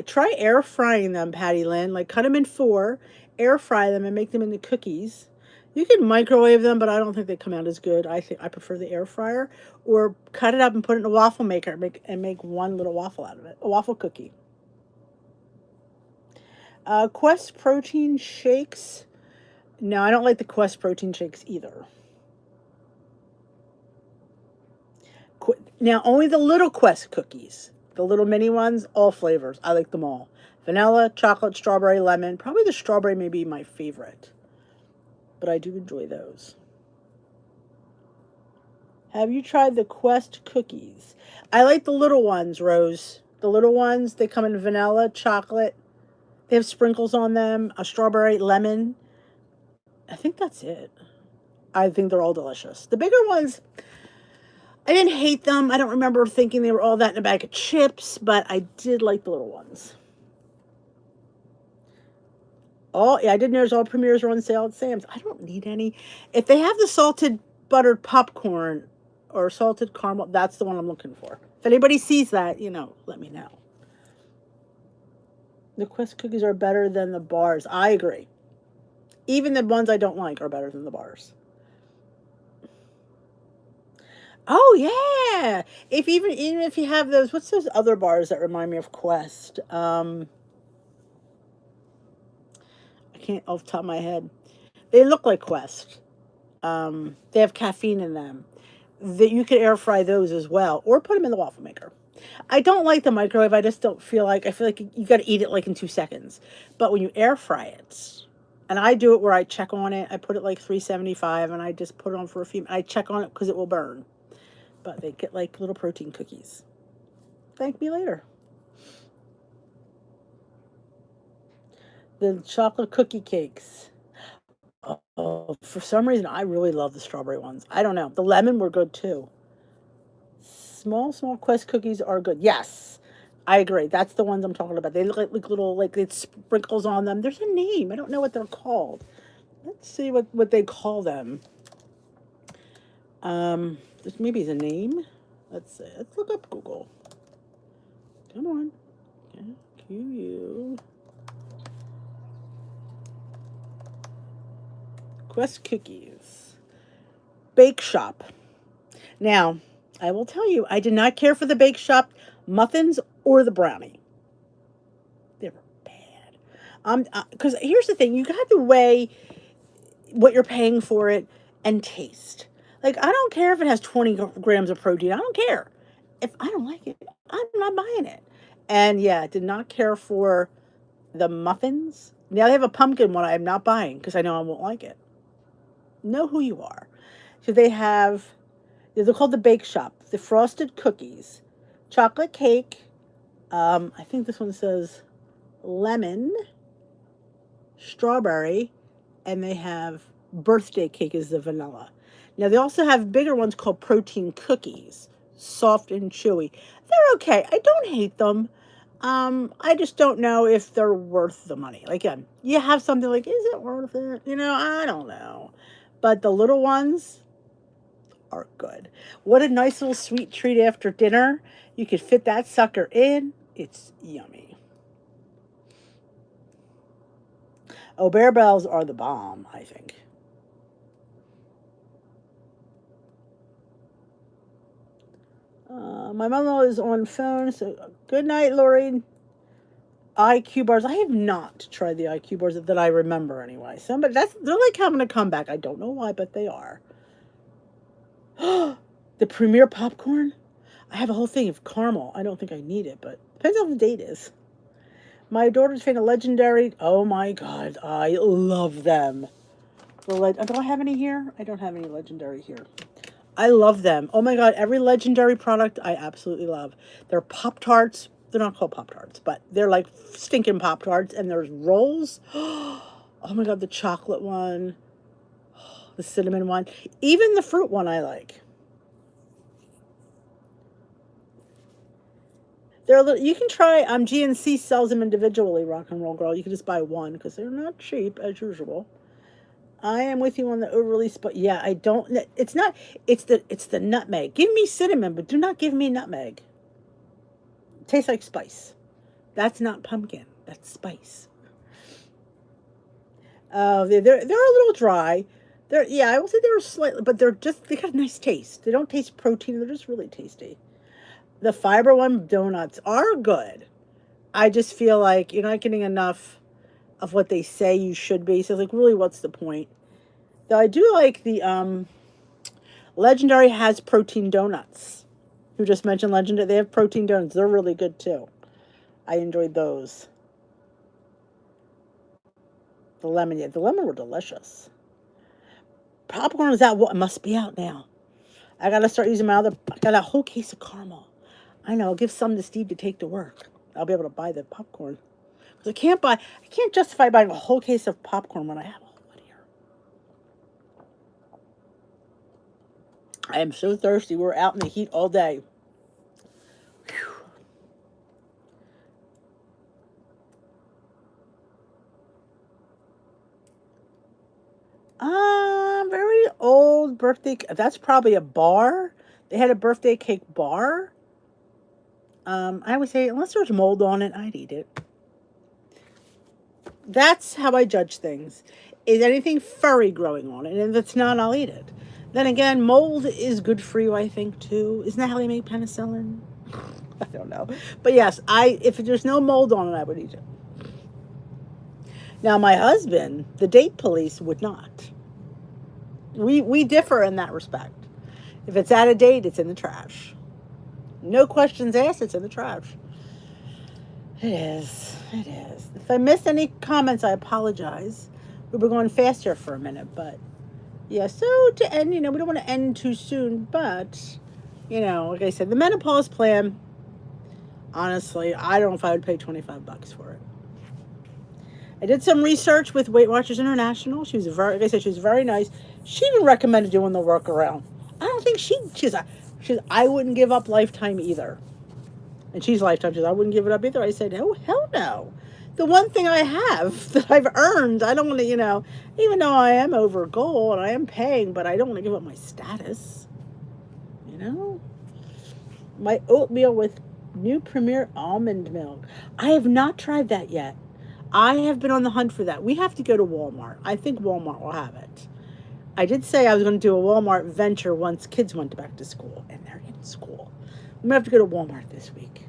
Try air frying them, Patty Lynn. Like cut them in 4, air fry them, and make them into cookies. You can microwave them, but I don't think they come out as good. I think I prefer the air fryer, or cut it up and put it in a waffle maker and make one little waffle out of it, a waffle cookie. Quest protein shakes. No, I don't like the Quest protein shakes either. Now, only the little Quest cookies, the little mini ones, all flavors. I like them all. Vanilla, chocolate, strawberry, lemon. Probably the strawberry may be my favorite, but I do enjoy those. Have you tried the Quest cookies? I like the little ones, Rose. The little ones, they come in vanilla, chocolate. They have sprinkles on them, a strawberry, lemon. I think that's it. I think they're all delicious. The bigger ones, I didn't hate them. I don't remember thinking they were all that in a bag of chips, but I did like the little ones. Oh, yeah, I did notice all premieres are on sale at Sam's. I don't need any. If they have the salted buttered popcorn or salted caramel, that's the one I'm looking for. If anybody sees that, let me know. The Quest cookies are better than the bars. I agree. Even the ones I don't like are better than the bars. Oh yeah. Even if you have those, what's those other bars that remind me of Quest? I can't off the top of my head. They look like Quest. They have caffeine in them. That you could air fry those as well, or put them in the waffle maker. I don't like the microwave. I just don't feel like you got to eat it like in 2 seconds. But when you air fry it, and I do it where I check on it, I put it like 375, and I just put it on for a few. I check on it because it will burn. But they get like little protein cookies. Thank me later. The chocolate cookie cakes. Oh, for some reason, I really love the strawberry ones. I don't know. The lemon were good too. Small Quest cookies are good. Yes, I agree. That's the ones I'm talking about. They look like little, like it's sprinkles on them. There's a name. I don't know what they're called. Let's see what they call them. This maybe is a name. Let's see. Let's look up Google. Come on. QU. Quest cookies. Bake Shop. Now, I will tell you, I did not care for the Bake Shop muffins or the brownie. They were bad. Because here's the thing, you have to weigh what you're paying for it and taste. Like, I don't care if it has 20 grams of protein. I don't care. If I don't like it, I'm not buying it. And yeah, I did not care for the muffins. Now they have a pumpkin one I'm not buying because I know I won't like it. Know who you are. So they're called the Bake Shop. the frosted cookies, chocolate cake. I think this one says lemon, strawberry, and they have birthday cake is the vanilla. Now they also have bigger ones called protein cookies, soft and chewy. They're okay. I don't hate them. I just don't know if they're worth the money. Like, again, you have something like, is it worth it? I don't know. But the little ones are good. What a nice little sweet treat after dinner. You could fit that sucker in. It's yummy. Oh, Bear Bells are the bomb, I think. My mom is on phone, so good night, Lori. IQ bars. I have not tried the IQ bars that I remember anyway. They're like having a comeback. I don't know why, but they are. The Premier popcorn. I have a whole thing of caramel. I don't think I need it, but depends on the date is. My daughter's fan of Legendary. Oh my god, I love them. Do I have any here? I don't have any Legendary here. I love them. Oh my god, every Legendary product I absolutely love. They're Pop-Tarts. They're not called Pop-Tarts, but they're like stinking Pop-Tarts. And there's rolls. Oh my god, the chocolate one. The cinnamon one. Even the fruit one I like. You can try, GNC sells them individually, Rock and Roll Girl. You can just buy one because they're not cheap as usual. I am with you on the overly yeah, I don't, it's not, it's the nutmeg. Give me cinnamon, but do not give me nutmeg. It tastes like spice. That's not pumpkin. That's spice. They're a little dry. I will say they're slightly, but they got a nice taste. They don't taste protein. They're just really tasty. The Fiber One donuts are good. I just feel like you're not getting enough of what they say you should be. So, like, really, what's the point? Though I do like the Legendary has protein donuts. Who just mentioned Legendary? They have protein donuts. They're really good too. I enjoyed those. The lemon were delicious. Popcorn is out. What must be out now? I gotta start using I got a whole case of caramel. I know. I'll give some to Steve to take to work. I'll be able to buy the popcorn. Because I can't justify buying a whole case of popcorn when I have a whole one here. I am so thirsty. We're out in the heat all day. Whew. Very old birthday. That's probably a bar. They had a birthday cake bar. I would say, unless there's mold on it, I'd eat it. That's how I judge things. Is anything furry growing on it? And if it's not, I'll eat it. Then again, mold is good for you, I think, too. Isn't that how they make penicillin? I don't know. But yes, if there's no mold on it, I would eat it. Now, my husband, the date police, would not. We differ in that respect. If it's out of date, it's in the trash. No questions asked, it's in the trash. It is. If I missed any comments, I apologize. We were going fast here for a minute, but yeah, so to end, we don't want to end too soon, but, like I said, the menopause plan, honestly, I don't know if I would pay $25 for it. I did some research with Weight Watchers International. She was like I said, she was very nice. She even recommended doing the workaround. I don't think she's I wouldn't give up Lifetime either. And she's Lifetime. I wouldn't give it up either. I said, oh, hell no. The one thing I have that I've earned, I don't want to, even though I am over goal and I am paying, but I don't want to give up my status. My oatmeal with new Premier almond milk. I have not tried that yet. I have been on the hunt for that. We have to go to Walmart. I think Walmart will have it. I did say I was going to do a Walmart venture once kids went back to school, and they're in school. I'm going to have to go to Walmart this week.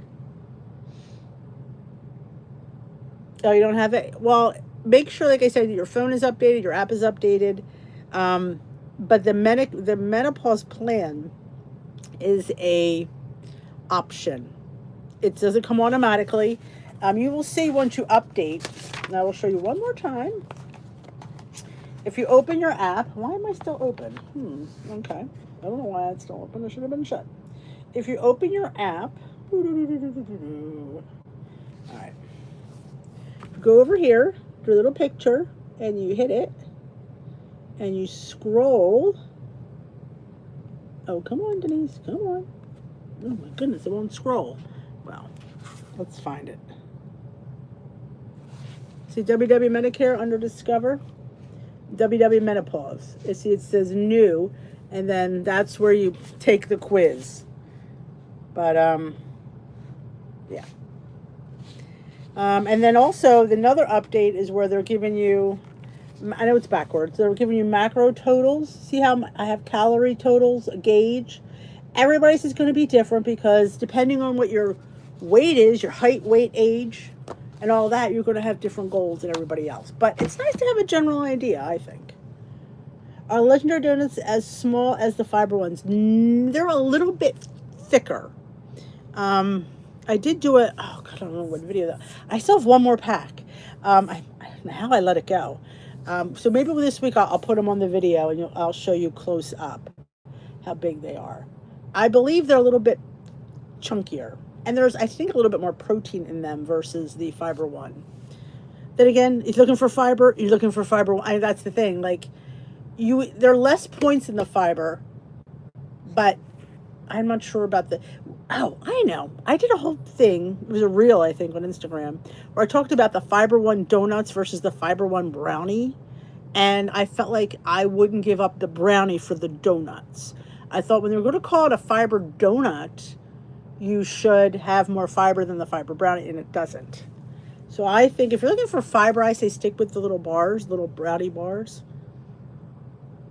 Oh, you don't have it? Well, make sure, like I said, your phone is updated, your app is updated. But the menopause plan is a option. It doesn't come automatically. You will see once you update, and I will show you one more time. If you open your app, why am I still open? Okay. I don't know why it's still open. It should have been shut. if you open your app, all right, go over here to a little picture and you hit it and you scroll. Oh, come on, Denise, come on. Oh my goodness, it won't scroll. Well, let's find it. See WW Medicare under Discover? WW Menopause. See, it says new, and then that's where you take the quiz. But, yeah. And then also, another update is where they're giving you, I know it's backwards, they're giving you macro totals. See how I have calorie totals, a gauge? Everybody's is going to be different because depending on what your weight is, your height, weight, age, and all that, you're going to have different goals than everybody else. But it's nice to have a general idea, I think. Are legendary donuts as small as the fiber ones? They're a little bit thicker. I did do it. Oh God, I don't know what video that. I still have one more pack. How I let it go. So maybe this week I'll put them on the video and I'll show you close up how big they are. I believe they're a little bit chunkier, and there's I think a little bit more protein in them versus the fiber one. Then again, if you're looking for fiber, you're looking for fiber. That's the thing. Like there are less points in the fiber, but I'm not sure about the. Oh, I know. I did a whole thing. It was a reel, I think, on Instagram, where I talked about the Fiber One donuts versus the Fiber One brownie. And I felt like I wouldn't give up the brownie for the donuts. I thought when they were going to call it a fiber donut, you should have more fiber than the fiber brownie, and it doesn't. So I think if you're looking for fiber, I say stick with the little bars, little brownie bars.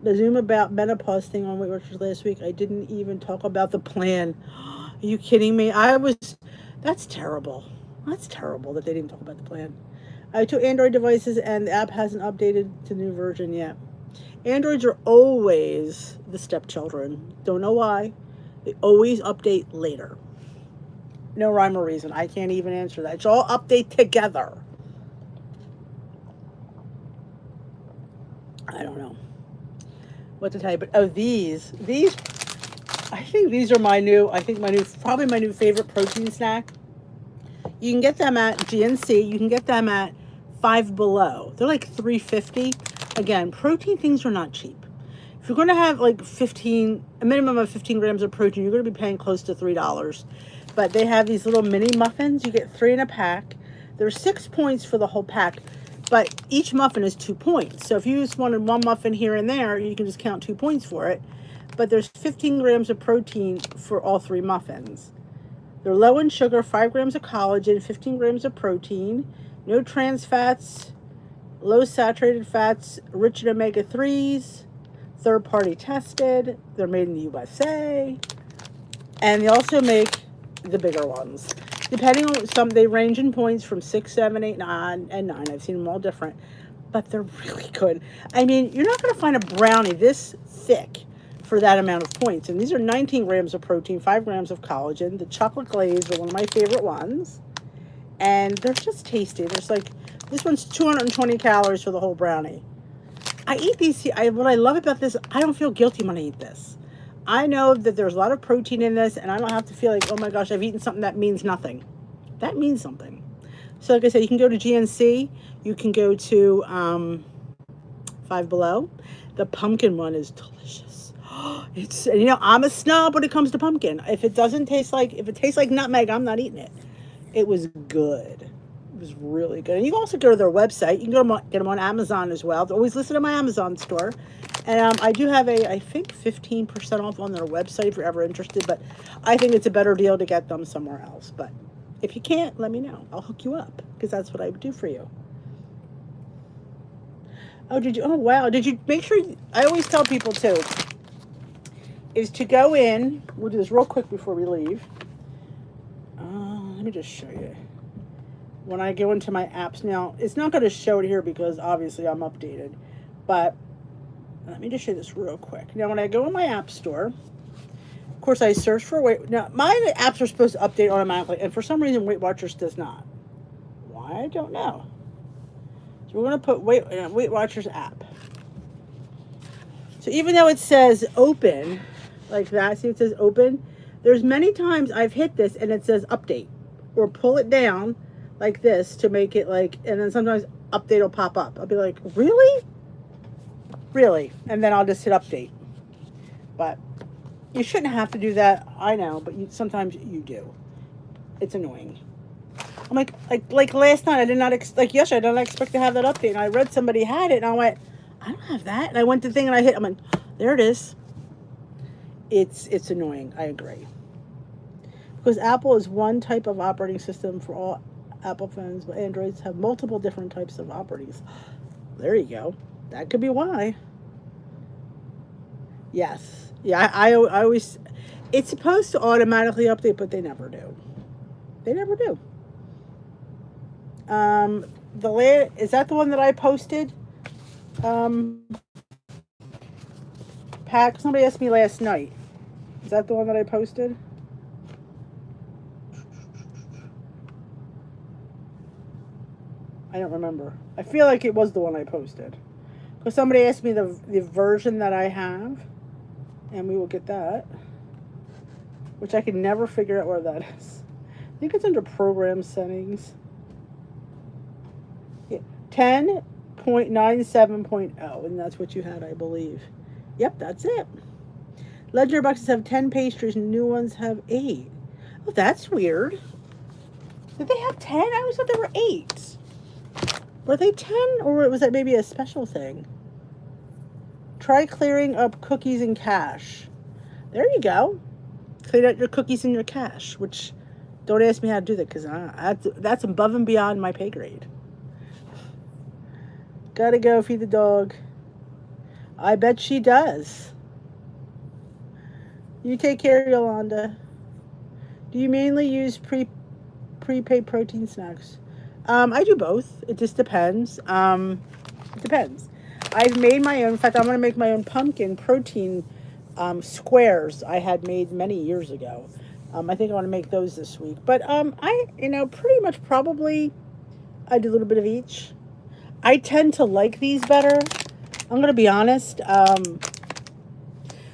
The Zoom about menopause thing on Weight Watchers last week, I didn't even talk about the plan. Are you kidding me? That's terrible. That's terrible that they didn't talk about the plan. I have 2 Android devices and the app hasn't updated to the new version yet. Androids are always the stepchildren. Don't know why. They always update later. No rhyme or reason. I can't even answer that. It's all update together. I don't know what to tell you, but these, I think these are probably my new favorite protein snack. You can get them at GNC. You can get them at Five Below. They're like $3.50. Again, protein things are not cheap. If you're going to have like a minimum of 15 grams of protein, you're going to be paying close to $3. But they have these little mini muffins. You get 3 in a pack. There's 6 points for the whole pack, but each muffin is 2 points. So if you just wanted one muffin here and there, you can just count 2 points for it. But there's 15 grams of protein for all 3 muffins. They're low in sugar, 5 grams of collagen, 15 grams of protein, no trans fats, low saturated fats, rich in omega-3s, third-party tested. They're made in the USA. And they also make the bigger ones. Depending on they range in points from 6, 7, 8, 9, and 9. I've seen them all different. But they're really good. I mean, you're not going to find a brownie this thick for that amount of points. And these are 19 grams of protein, 5 grams of collagen. The chocolate glaze are one of my favorite ones. And they're just tasty. There's this one's 220 calories for the whole brownie. I eat these. What I love about this, I don't feel guilty when I eat this. I know that there's a lot of protein in this, and I don't have to feel like, oh my gosh, I've eaten something that means nothing. That means something. So like I said, you can go to GNC. You can go to Five Below. The pumpkin one is delicious. I'm a snob when it comes to pumpkin. If it tastes like nutmeg, I'm not eating it. It was good. It was really good. And you can also go to their website. You can get them on Amazon as well. They're always listed on my Amazon store. And I do have I think 15% off on their website if you're ever interested. But I think it's a better deal to get them somewhere else. But if you can't, let me know. I'll hook you up because that's what I would do for you. Oh, did you? Oh, wow. Did you make sure? I always tell people too, is to go in. We'll do this real quick before we leave. Let me just show you. When I go into my apps now, it's not going to show it here because obviously I'm updated. But let me just show you this real quick. Now, when I go in my app store, of course, I search for Weight. Now, my apps are supposed to update automatically, and for some reason, Weight Watchers does not. Why? I don't know. So we're going to put Weight Watchers app. So even though it says open, like that, see it says open, There's many times I've hit this and it says update, or pull it down like this to make it like, and then sometimes update will pop up. I'll be like, really? Really? And then I'll just hit update. But you shouldn't have to do that. I know, but sometimes you do. It's annoying. I'm like last night, I did not, like yesterday, I did not expect to have that update. And I read somebody had it, and I went, I don't have that. And I went to the thing, and I hit, I'm like, there it is. It's annoying. I agree. Because Apple is one type of operating system for all Apple phones, but Androids have multiple different types of operatives. There you go. That could be why. Yes. Yeah, I always, it's supposed to automatically update, but they never do. They never do. Is that the one that I posted? Pat, somebody asked me last night. Is that the one that I posted? I don't remember. I feel like it was the one I posted. Because somebody asked me the version that I have. And we will get that. Which I can never figure out where that is. I think it's under program settings. Yeah. 10.97.0. And that's what you had, I believe. Yep, that's it. Legendary boxes have 10 pastries and new ones have 8. Oh, that's weird. Did they have 10? I always thought there were 8. Were they 10? Or was that maybe a special thing? Try clearing up cookies and cache. There you go. Clear out your cookies and your cache, which don't ask me how to do that because that's above and beyond my pay grade. Gotta go feed the dog. I bet she does. You take care, Yolanda. Do you mainly use prepaid protein snacks? I do both. It just depends. It depends. I've made my own. In fact, I'm going to make my own pumpkin protein squares I had made many years ago. I think I want to make those this week. But I, pretty much probably I do a little bit of each. I tend to like these better. I'm going to be honest.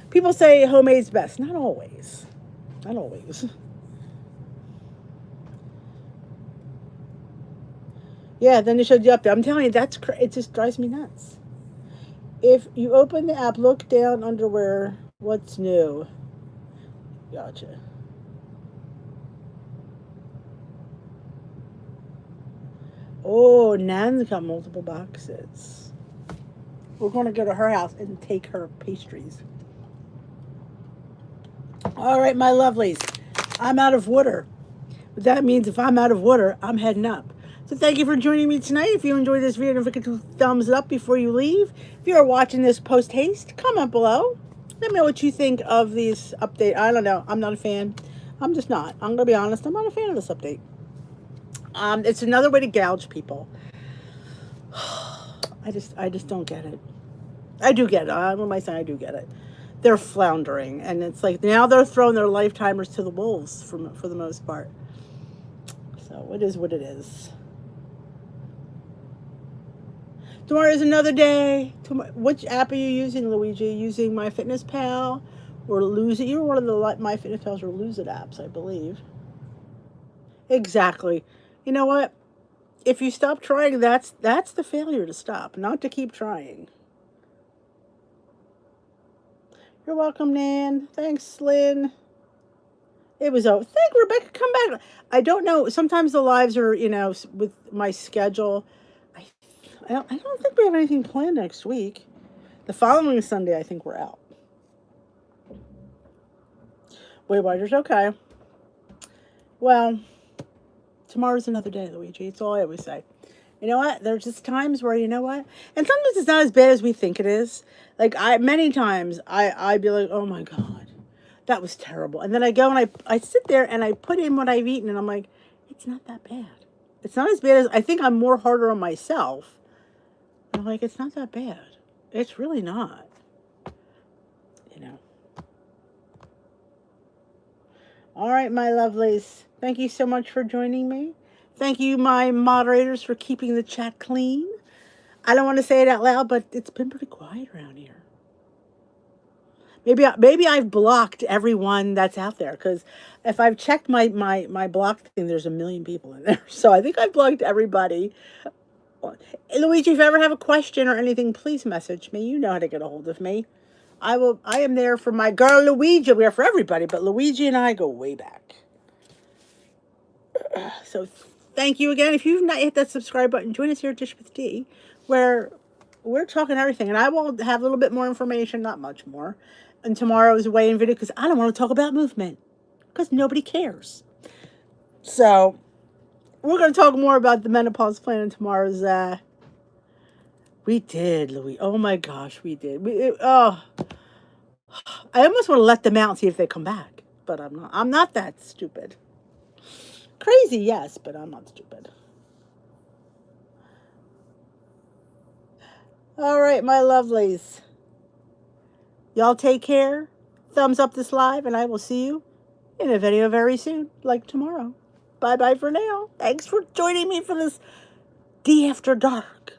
People say homemade's best. Not always. Not always. Yeah, then it showed you up there. I'm telling you, it just drives me nuts. If you open the app, look down under where what's new. Gotcha. Oh, Nan's got multiple boxes. We're going to go to her house and take her pastries. All right, my lovelies. I'm out of water. But that means if I'm out of water, I'm heading up. So thank you for joining me tonight. If you enjoyed this video, don't forget to thumbs it up before you leave. If you are watching this post-haste, comment below. Let me know what you think of this update. I don't know. I'm not a fan. I'm just not. I'm going to be honest. I'm not a fan of this update. It's another way to gouge people. I just don't get it. I do get it. What am I saying? I do get it. They're floundering. And it's like now they're throwing their lifetimers to the wolves for the most part. So it is what it is. Tomorrow is another day. Which app are you using, Luigi? Using MyFitnessPal or Lose It? You're one of the MyFitnessPals or Lose It apps, I believe. Exactly. You know what? If you stop trying, that's the failure to stop, not to keep trying. You're welcome, Nan. Thanks, Lynn. It was over. Thank Rebecca. Come back. I don't know. Sometimes the lives are, with my schedule. I don't think we have anything planned next week. The following Sunday, I think we're out. Weight Watchers, okay. Well, tomorrow's another day, Luigi. It's all I always say. You know what? There's just times where, you know what? And sometimes it's not as bad as we think it is. Like, many times, I'd be like, oh my God, that was terrible. And then I go and I sit there and I put in what I've eaten and I'm like, it's not that bad. It's not as bad as, I think I'm more harder on myself. I'm like, it's not that bad. It's really not. All right, my lovelies. Thank you so much for joining me. Thank you, my moderators, for keeping the chat clean. I don't want to say it out loud, but it's been pretty quiet around here. Maybe I've blocked everyone that's out there, because if I've checked my block thing, there's a million people in there. So I think I've blocked everybody. Hey, Luigi, if you ever have a question or anything, please message me. You know how to get a hold of me. I am there for my girl Luigi. We are for everybody, but Luigi and I go way back. So thank you again. If you've not hit that subscribe button, join us here at Dish with D, where we're talking everything. And I will have a little bit more information, not much more, in tomorrow's weigh-in video, because I don't want to talk about movement, because nobody cares. So we're going to talk more about the menopause plan in tomorrow's. We did, Louis. Oh my gosh, we did. I almost want to let them out and see if they come back, but I'm not. I'm not that stupid. Crazy, yes, but I'm not stupid. All right, my lovelies. Y'all take care. Thumbs up this live, and I will see you in a video very soon, like tomorrow. Bye bye for now. Thanks for joining me for this D After Dark.